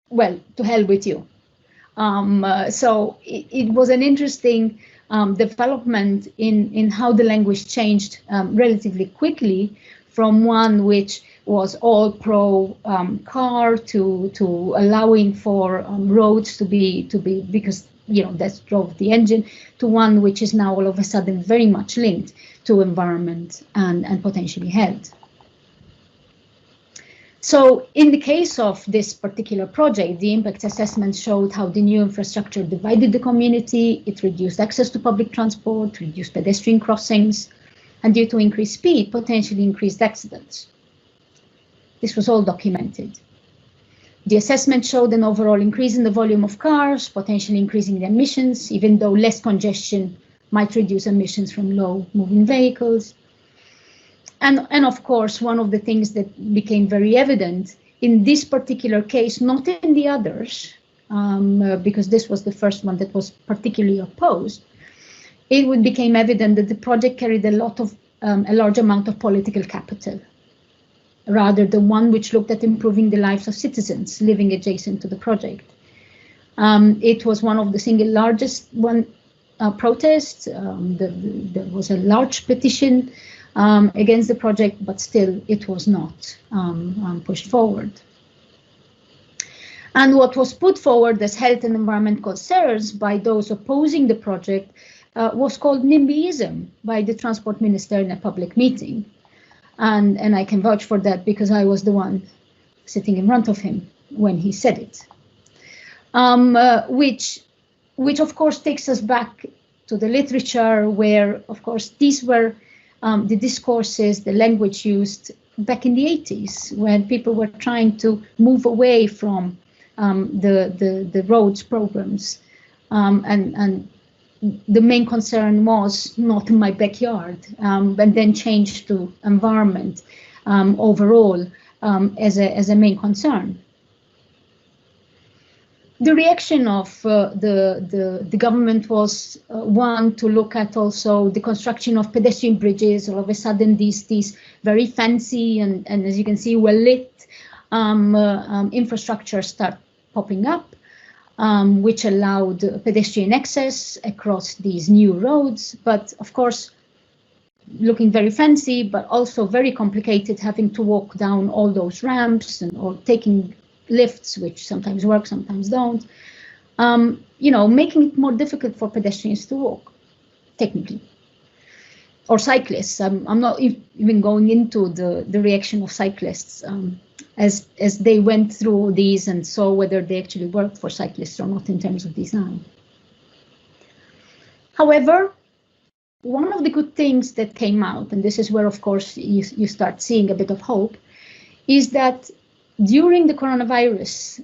B: well, to hell with you. So it was an interesting development in how the language changed relatively quickly, from one which was all pro car to allowing for roads to be because that drove the engine, to one which is now all of a sudden very much linked to environment and potentially health. So in the case of this particular project, the impact assessment showed how the new infrastructure divided the community. It reduced access to public transport, reduced pedestrian crossings, and due to increased speed, potentially increased accidents. This was all documented. The assessment showed an overall increase in the volume of cars, potentially increasing the emissions, even though less congestion might reduce emissions from low-moving vehicles. And of course, one of the things that became very evident in this particular case, not in the others, because this was the first one that was particularly opposed, it became evident that the project carried a large amount of political capital, rather the one which looked at improving the lives of citizens living adjacent to the project. It was one of the single largest protests. There was a large petition against the project, but still it was not pushed forward. And what was put forward as health and environment concerns by those opposing the project was called NIMBYism by the transport minister in a public meeting. And I can vouch for that because I was the one sitting in front of him when he said it. Which of course takes us back to the literature where, of course, these were the discourses, the language used back in the 80s when people were trying to move away from the roads programs, and the main concern was not in my backyard, and then changed to environment overall as a main concern. The reaction of the government was one to look at also the construction of pedestrian bridges. All of a sudden, these very fancy and as you can see, well lit infrastructure start popping up, which allowed pedestrian access across these new roads. But of course, looking very fancy, but also very complicated, having to walk down all those ramps or taking lifts, which sometimes work, sometimes don't, making it more difficult for pedestrians to walk, technically, or cyclists. I'm not even going into the reaction of cyclists as they went through these and saw whether they actually worked for cyclists or not in terms of design. However, one of the good things that came out, and this is where, of course, you start seeing a bit of hope, is that during the coronavirus,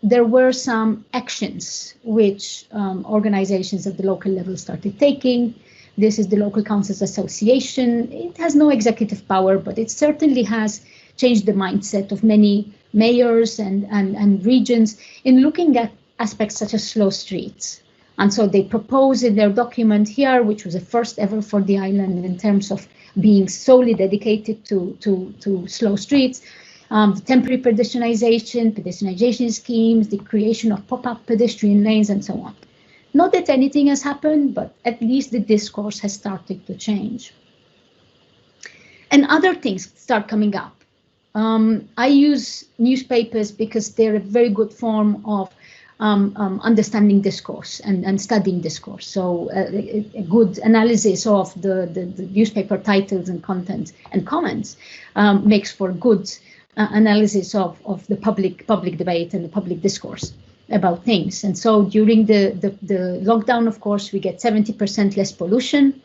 B: there were some actions which organizations at the local level started taking. This is the Local Councils Association. It has no executive power, but it certainly has changed the mindset of many mayors and regions in looking at aspects such as slow streets. And so they proposed in their document here, which was the first ever for the island in terms of being solely dedicated to slow streets, the temporary pedestrianization schemes, the creation of pop-up pedestrian lanes, and so on. Not that anything has happened, but at least the discourse has started to change. And other things start coming up. I use newspapers because they're a very good form of understanding discourse and studying discourse. So a good analysis of the newspaper titles and content and comments makes for good analysis of the public debate and the public discourse about things. And so during the lockdown, of course, we get 70% less pollution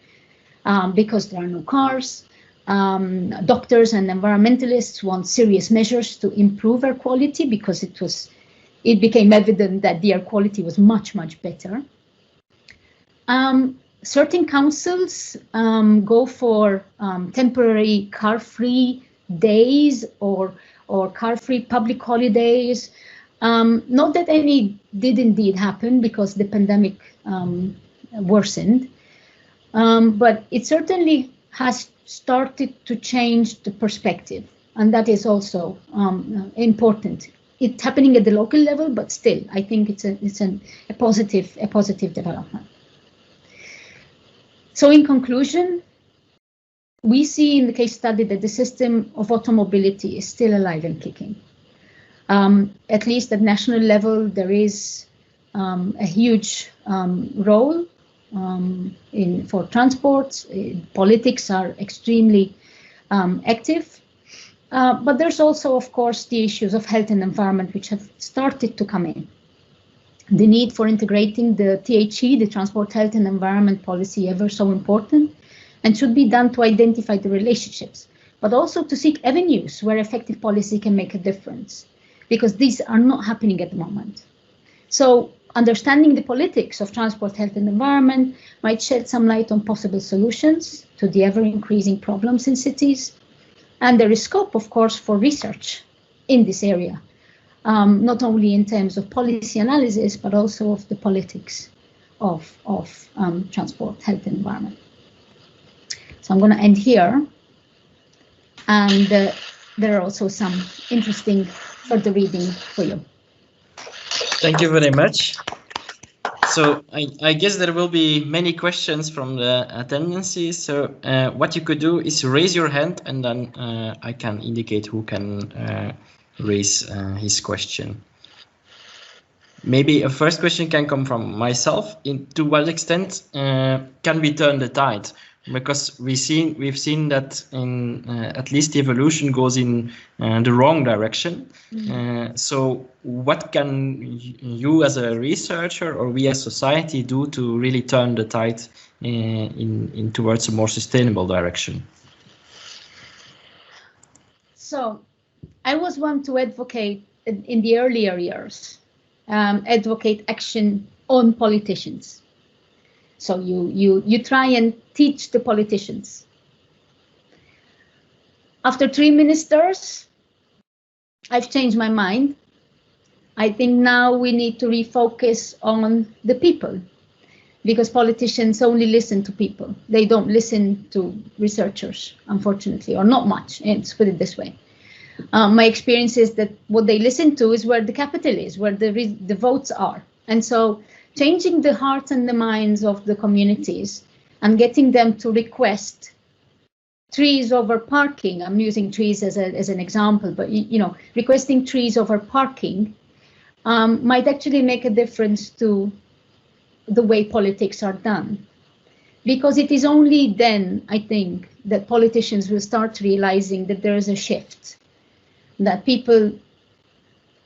B: because there are no cars. Doctors and environmentalists want serious measures to improve air quality because it became evident that the air quality was much, much better. Certain councils go for temporary car-free days or car-free public holidays. Not that any did indeed happen because the pandemic worsened, but it certainly has started to change the perspective, and that is also important. It's happening at the local level, but still, I think it's a positive development. So, in conclusion, we see in the case study that the system of automobility is still alive and kicking. At least at national level, there is a huge role for transport. Politics are extremely active. But there's also, of course, the issues of health and environment, which have started to come in. The need for integrating the THE, the Transport, Health and Environment Policy, ever so important, and should be done to identify the relationships, but also to seek avenues where effective policy can make a difference, because these are not happening at the moment. So understanding the politics of transport, health and environment might shed some light on possible solutions to the ever-increasing problems in cities. And there is scope, of course, for research in this area, not only in terms of policy analysis, but also of the politics of transport, health and environment. So I'm going to end here. And there are also some interesting further reading for you.
A: Thank you very much. So I guess there will be many questions from the attendances. So what you could do is raise your hand, and then I can indicate who can raise his question. Maybe a first question can come from myself. To what extent can we turn the tide? Because we've seen that in at least the evolution goes in the wrong direction. So what can you as a researcher or we as society do to really turn the tide in towards a more sustainable direction?
B: So I was one to advocate in the earlier years, advocate action on politicians. So you try and teach the politicians. After 3 ministers, I've changed my mind. I think now we need to refocus on the people, because politicians only listen to people. They don't listen to researchers, unfortunately, or not much. Let's put it this way. My experience is that what they listen to is where the capital is, where the votes are. And so changing the hearts and the minds of the communities and getting them to request trees over parking. I'm using trees as an example, but requesting trees over parking might actually make a difference to the way politics are done. Because it is only then, I think, that politicians will start realizing that there is a shift, that people,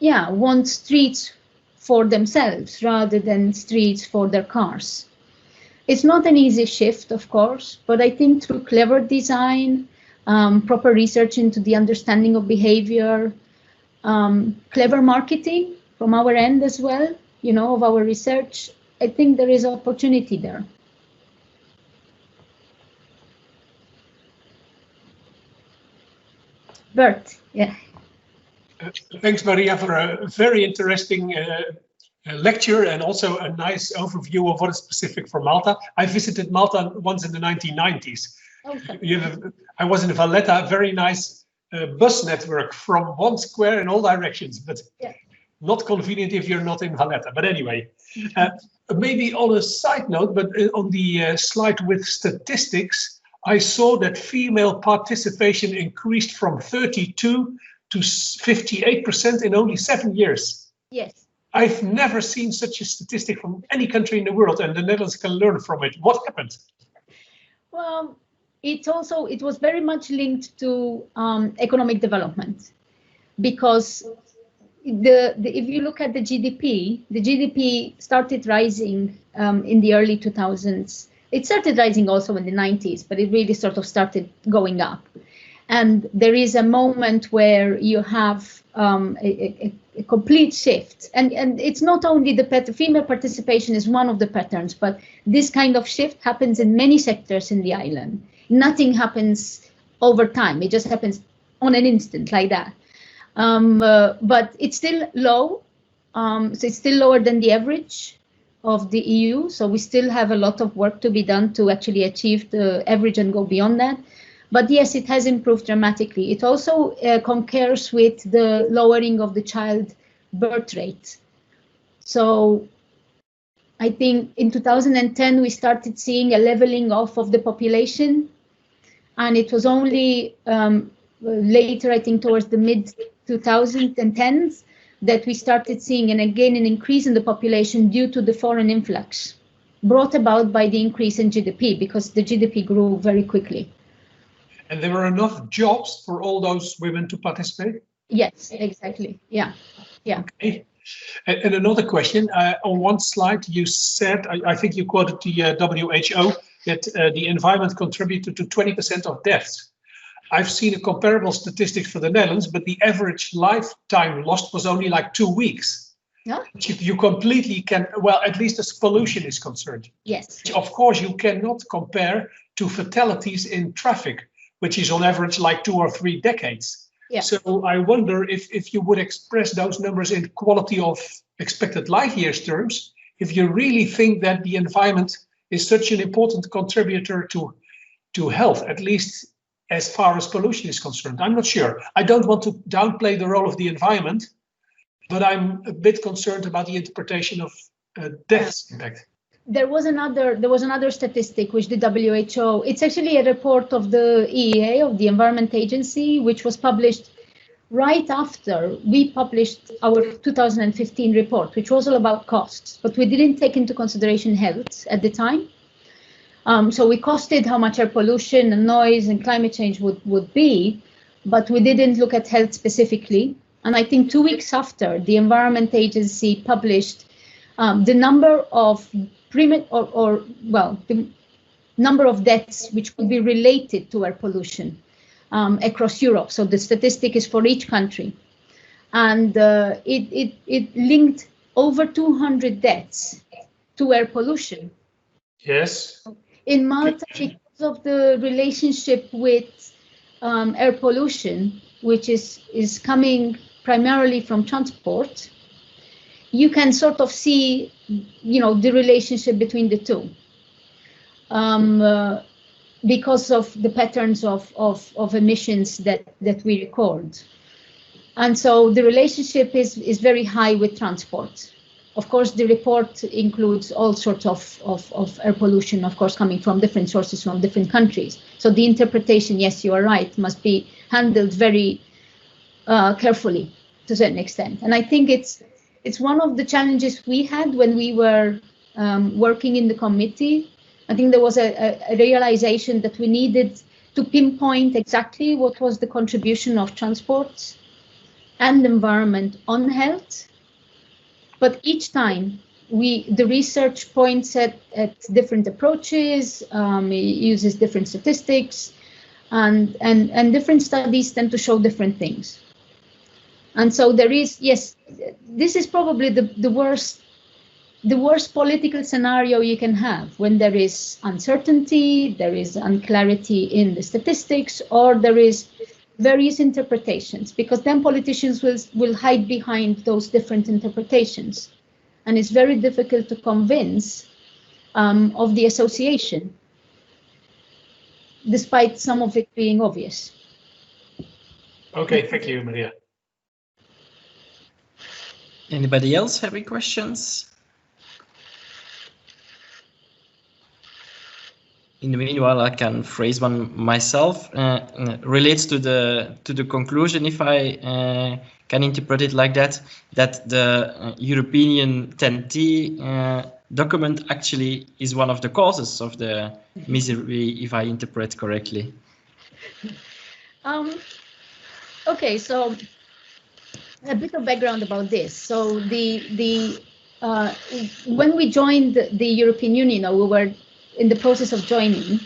B: want streets for themselves rather than streets for their cars. It's not an easy shift, of course, but I think through clever design, proper research into the understanding of behavior, clever marketing from our end as well, of our research, I think there is opportunity there. Bert, yeah.
C: Thanks, Maria, for a very interesting lecture and also a nice overview of what is specific for Malta. I visited Malta once in the 1990s. Okay. I was in Valletta, a very nice bus network from one square in all directions, but not convenient if you're not in Valletta. But anyway, maybe on a side note, but on the slide with statistics, I saw that female participation increased from 32 to 58% in only 7 years.
B: Yes.
C: I've never seen such a statistic from any country in the world, and the Netherlands can learn from it. What happened?
B: Well, it was very much linked to economic development, because if you look at the GDP started rising in the early 2000s. It started rising also in the 90s, but it really sort of started going up. And there is a moment where you have a complete shift. And it's not only the female participation is one of the patterns, but this kind of shift happens in many sectors in the island. Nothing happens over time. It just happens on an instant like that. But it's still low. So it's still lower than the average of the EU. So we still have a lot of work to be done to actually achieve the average and go beyond that. But yes, it has improved dramatically. It also concurs with the lowering of the child birth rate. So I think in 2010, we started seeing a leveling off of the population. And it was only later, I think towards the mid 2010s, that we started seeing, and again, an increase in the population due to the foreign influx brought about by the increase in GDP, because the GDP grew very quickly.
C: And there were enough jobs for all those women to participate?
B: Yes, exactly. Yeah.
C: Okay. And another question, on one slide you said, I think you quoted the WHO, that the environment contributed to 20% of deaths. I've seen a comparable statistic for the Netherlands, but the average lifetime lost was only like 2 weeks.
B: Yeah.
C: You completely can, well, at least as pollution is concerned.
B: Yes.
C: Of course, you cannot compare to fatalities in traffic, which is on average like 2 or 3 decades.
B: Yeah.
C: So I wonder if you would express those numbers in quality of expected life years terms, if you really think that the environment is such an important contributor to health, at least as far as pollution is concerned. I'm not sure. I don't want to downplay the role of the environment, but I'm a bit concerned about the interpretation of deaths impact.
B: There was another statistic which the WHO, it's actually a report of the EEA, of the Environment Agency, which was published right after we published our 2015 report, which was all about costs, but we didn't take into consideration health at the time. So we costed how much air pollution and noise and climate change would be, but we didn't look at health specifically. And I think 2 weeks after, the Environment Agency published the number of the number of deaths which could be related to air pollution across Europe. So the statistic is for each country. And it linked over 200 deaths to air pollution.
C: Yes.
B: In Malta, because of the relationship with air pollution, which is coming primarily from transport, you can sort of see, the relationship between the two, because of the patterns of emissions that we record. And so the relationship is very high with transport. Of course, the report includes all sorts of air pollution, of course, coming from different sources from different countries. So the interpretation, yes, you are right, must be handled very carefully to a certain extent. And I think it's one of the challenges we had when we were working in the committee. I think there was a realization that we needed to pinpoint exactly what was the contribution of transport and environment on health. But each time the research points at different approaches, it uses different statistics, and different studies tend to show different things. And so there is, yes, this is probably the worst political scenario you can have, when there is uncertainty, there is unclarity in the statistics, or there is various interpretations, because then politicians will hide behind those different interpretations. And it's very difficult to convince of the association, despite some of it being obvious.
C: Okay, thank you, Maria.
A: Anybody else having questions? In the meanwhile, I can phrase one myself. Relates to the conclusion, if I can interpret it like that the European TEN-T document actually is one of the causes of the misery, if I interpret correctly.
B: Okay, so a bit of background about this. So when we joined the European Union, or we were in the process of joining,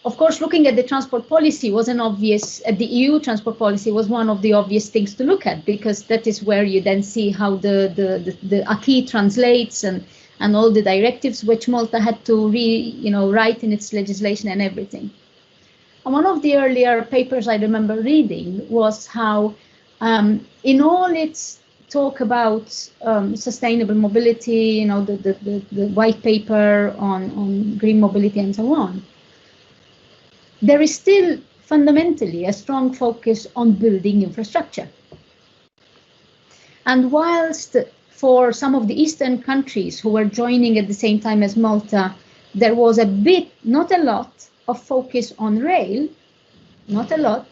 B: of course, looking at the transport policy was an obvious, the EU transport policy was one of the obvious things to look at, because that is where you then see how the acquis translates and all the directives which Malta had to write in its legislation and everything. And one of the earlier papers I remember reading was how in all its talk about sustainable mobility, the white paper on green mobility and so on, there is still fundamentally a strong focus on building infrastructure. And whilst for some of the Eastern countries who were joining at the same time as Malta, there was a bit, not a lot, of focus on rail, not a lot,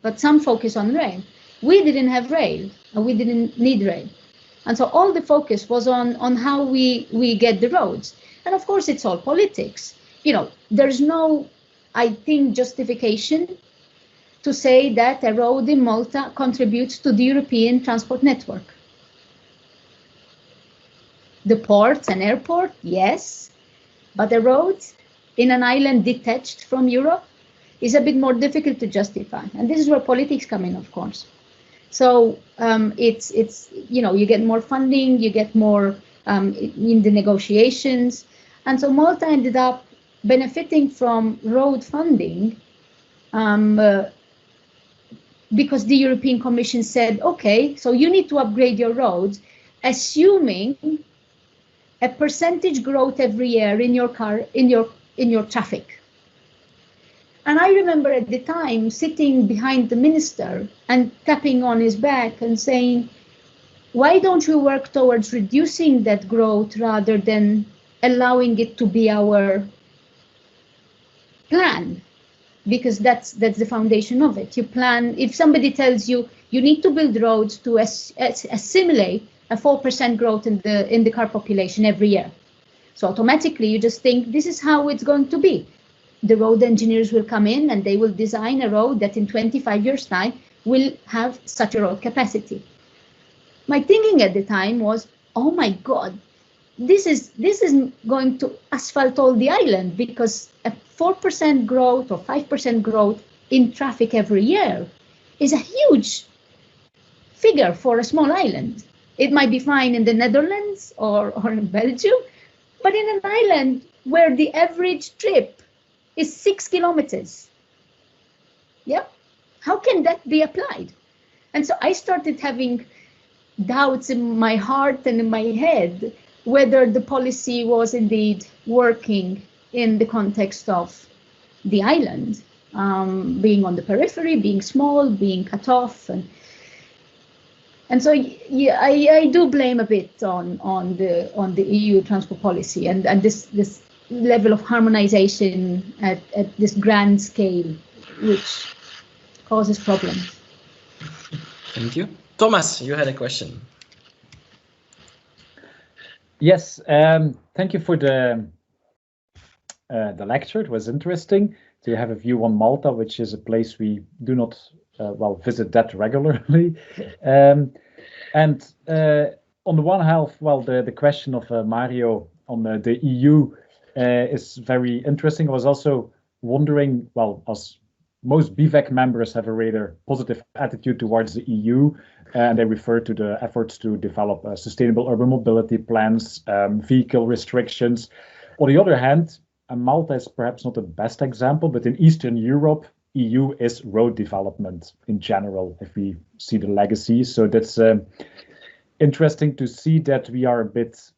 B: but some focus on rail. We didn't have rail, and we didn't need rail. And so all the focus was on how we get the roads. And of course, it's all politics. There's no, I think, justification to say that a road in Malta contributes to the European transport network. The ports and airport, yes, but a road in an island detached from Europe is a bit more difficult to justify. And this is where politics come in, of course. So it's you get more funding, you get more in the negotiations. And so Malta ended up benefiting from road funding because the European Commission said, okay, so you need to upgrade your roads, assuming a percentage growth every year in your traffic. And I remember at the time sitting behind the minister and tapping on his back and saying, why don't we work towards reducing that growth rather than allowing it to be our plan? Because that's the foundation of it. You plan, if somebody tells you you need to build roads to assimilate a 4% growth in the car population every year. So automatically you just think this is how it's going to be. The road engineers will come in and they will design a road that in 25 years' time will have such a road capacity. My thinking at the time was, oh my God, this is going to asphalt all the island, because a 4% growth or 5% growth in traffic every year is a huge figure for a small island. It might be fine in the Netherlands or in Belgium, but in an island where the average trip is 6 kilometers, yeah, how can that be applied? And so I started having doubts in my heart and in my head whether the policy was indeed working in the context of the island, being on the periphery, being small, being cut off, and so yeah, I do blame a bit on the EU transport policy and this level of harmonization at this grand scale, which causes problems.
A: Thank you. Thomas, you had a question.
D: Yes, thank you for the lecture. It was interesting to have a view on Malta, which is a place we do not visit that regularly. And on the one hand, the question of Mario on the EU is very interesting. I was also wondering, as most BIVEC members have a rather positive attitude towards the EU, and they refer to the efforts to develop sustainable urban mobility plans, vehicle restrictions. On the other hand, Malta is perhaps not the best example, but in Eastern Europe, EU is road development in general, if we see the legacy. So that's interesting to see that we are a bit,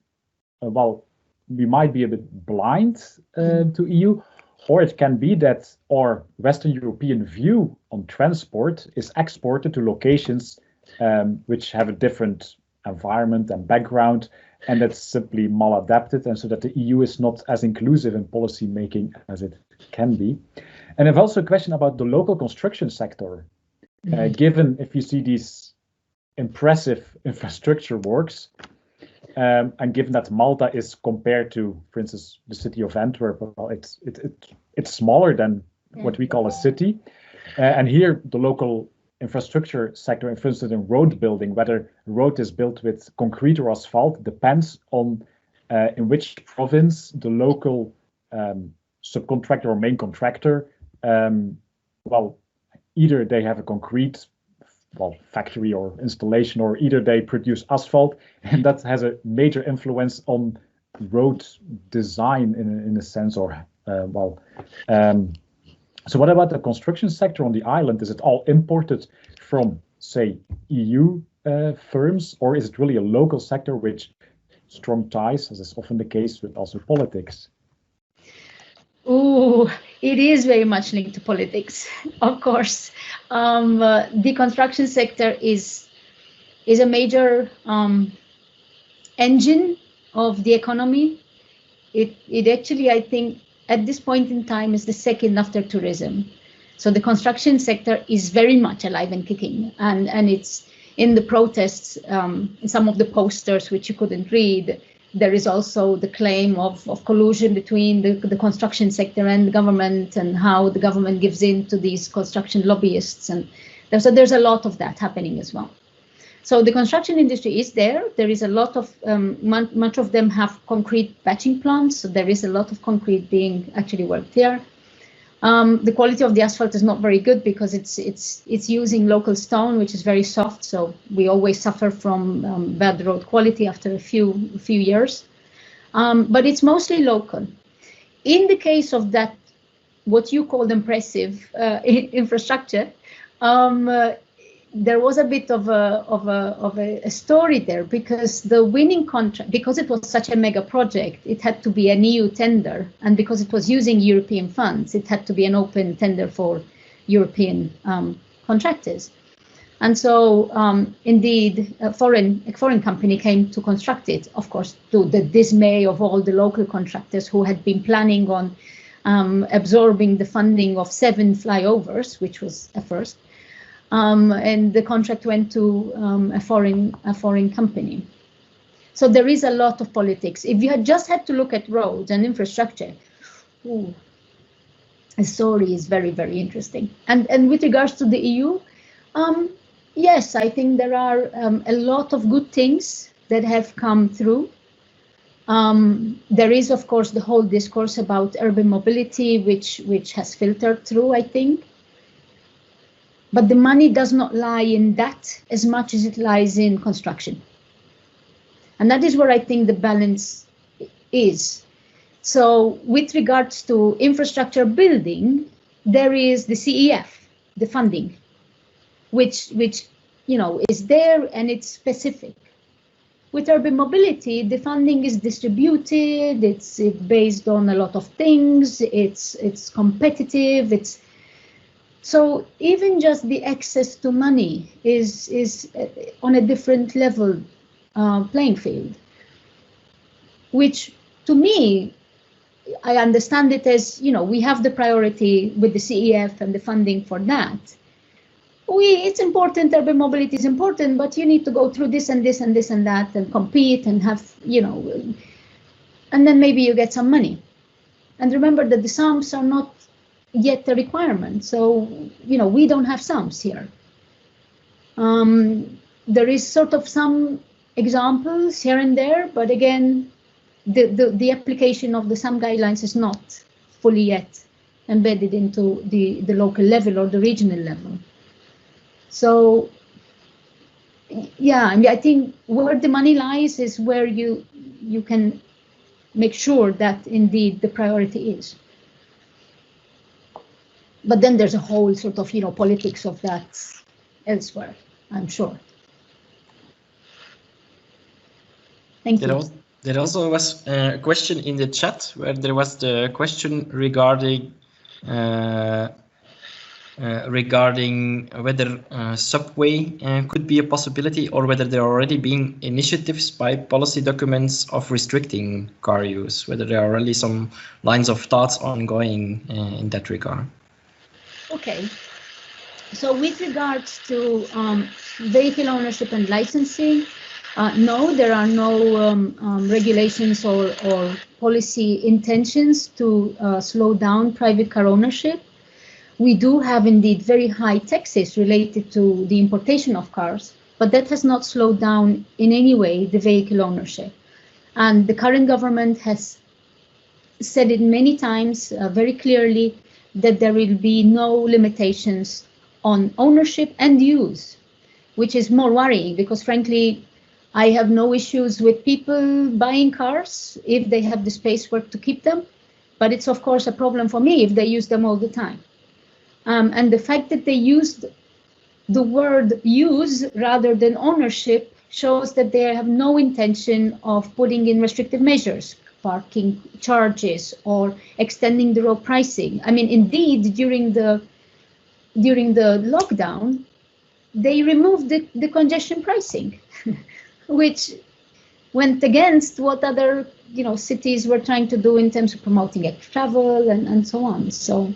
D: we might be a bit blind to EU, or it can be that our Western European view on transport is exported to locations which have a different environment and background, and that's simply maladapted, and so that the EU is not as inclusive in policy making as it can be. And I've also a question about the local construction sector. Given if you see these impressive infrastructure works, and given that Malta is compared to, for instance, the city of Antwerp, it's smaller than what we call a city. And here the local infrastructure sector, for instance, in road building, whether a road is built with concrete or asphalt, depends on in which province the local subcontractor or main contractor, either they have a concrete factory or installation, or either they produce asphalt, and that has a major influence on road design in a sense, or so what about the construction sector on the island? Is it all imported from, say, EU firms, or is it really a local sector with strong ties, as is often the case with also politics?
B: Oh, it is very much linked to politics, of course. The construction sector is a major engine of the economy. It actually, I think, at this point in time is the second after tourism. So the construction sector is very much alive and kicking, and it's in the protests, some of the posters which you couldn't read. There is also the claim of collusion between the construction sector and the government, and how the government gives in to these construction lobbyists, and there's a lot of that happening as well. So the construction industry is there. There is a lot of, much of them have concrete batching plants, so there is a lot of concrete being actually worked there. The quality of the asphalt is not very good because it's using local stone, which is very soft. So we always suffer from bad road quality after a few years. But it's mostly local. In the case of that, what you called impressive infrastructure, there was a bit of a story there, because the winning contract, because it was such a mega project, it had to be an EU tender, and because it was using European funds, it had to be an open tender for European contractors. And so indeed, a foreign company came to construct it, of course, to the dismay of all the local contractors who had been planning on absorbing the funding of 7 flyovers, which was a first. And the contract went to a foreign company. So there is a lot of politics. If you had just had to look at roads and infrastructure, the story is very, very interesting. And with regards to the EU, yes, I think there are a lot of good things that have come through. There is, of course, the whole discourse about urban mobility, which has filtered through, I think. But the money does not lie in that as much as it lies in construction. And that is where I think the balance is. So with regards to infrastructure building, there is the CEF, the funding, which is there and it's specific. With urban mobility, the funding is distributed, it's based on a lot of things, it's competitive, so even just the access to money is on a different level playing field, which to me, I understand it as, we have the priority with the CEF and the funding for that. It's important, urban mobility is important, but you need to go through this and this and this and that and compete and have, and then maybe you get some money. And remember that the sums are not yet a requirement. So, we don't have sums here. There is sort of some examples here and there, but again, the application of the sum guidelines is not fully yet embedded into the local level or the regional level. So, yeah, I think where the money lies is where you can make sure that indeed the priority is. But then there's a whole sort of, politics of that elsewhere, I'm sure. Thank you.
A: There also was a question in the chat where there was the question regarding whether subway could be a possibility, or whether there are already being initiatives by policy documents of restricting car use, whether there are already some lines of thoughts ongoing in that regard.
B: Okay, so with regards to vehicle ownership and licensing, no, there are no regulations or policy intentions to slow down private car ownership. We do have indeed very high taxes related to the importation of cars, but that has not slowed down in any way the vehicle ownership. And the current government has said it many times very clearly that there will be no limitations on ownership and use, which is more worrying because frankly, I have no issues with people buying cars if they have the space where to keep them, but it's of course a problem for me if they use them all the time. And the fact that they used the word use rather than ownership shows that they have no intention of putting in restrictive measures, parking charges or extending the road pricing. I mean, indeed, during the lockdown, they removed the congestion pricing, which went against what other cities were trying to do in terms of promoting air travel and so on. So,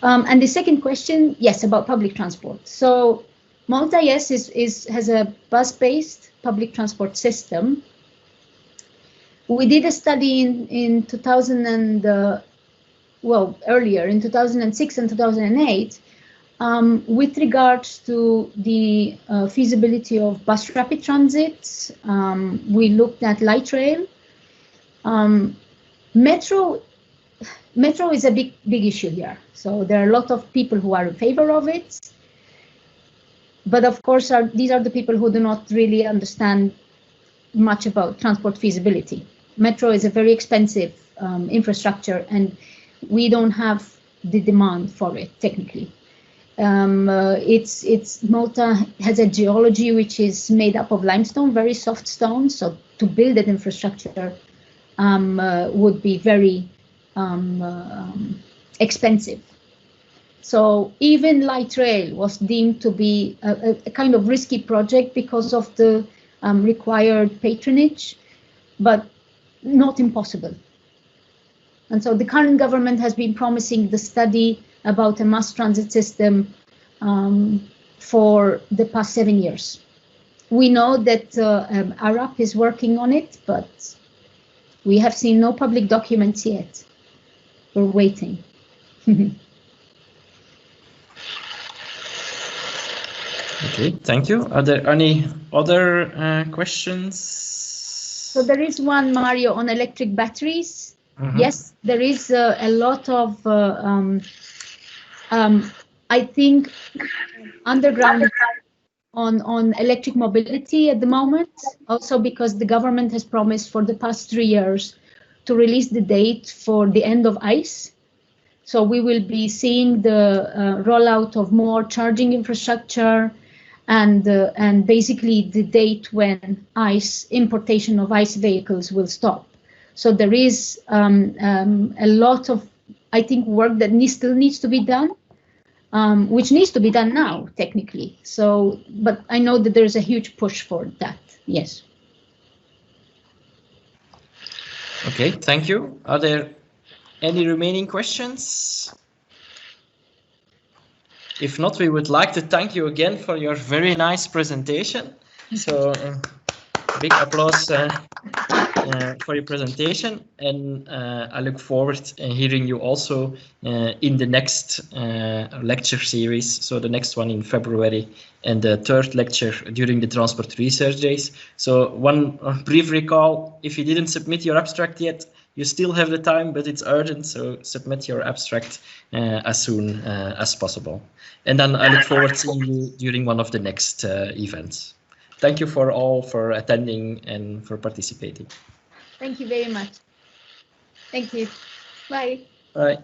B: and the second question, yes, about public transport. So Malta, yes, has a bus-based public transport system. We did a study in 2000 and earlier in 2006 and 2008 with regards to the feasibility of bus rapid transit. We looked at light rail. Metro is a big issue here. So there are a lot of people who are in favor of it. But of course, these are the people who do not really understand much about transport feasibility. Metro is a very expensive infrastructure, and we don't have the demand for it technically. Malta has a geology which is made up of limestone, very soft stone. So to build that infrastructure would be very expensive. So even light rail was deemed to be a kind of risky project because of the required patronage, but not impossible. And so the current government has been promising the study about a mass transit system for the past 7 years. We know that ARAP is working on it, but we have seen no public documents yet. We're waiting.
A: Okay, thank you. Are there any other questions?
B: So there is one, Mario, on electric batteries. Yes, there is a lot of, I think, underground on electric mobility at the moment, also because the government has promised for the past 3 years to release the date for the end of ICE. So we will be seeing the rollout of more charging infrastructure and basically the date when importation of ICE vehicles will stop. So there is a lot of, I think, work that still needs to be done, which needs to be done now, technically. So, but I know that there's a huge push for that. Yes.
A: Okay, thank you. Are there any remaining questions? If not, we would like to thank you again for your very nice presentation. So big applause for your presentation, and I look forward to hearing you also in the next lecture series. So the next one in February and the third lecture during the Transport Research Days. So one brief recall, if you didn't submit your abstract yet, you still have the time, but it's urgent, so submit your abstract as soon as possible. And then I look forward to seeing you during one of the next events. Thank you for all for attending and for participating.
B: Thank you very much. Thank you. Bye.
A: Bye.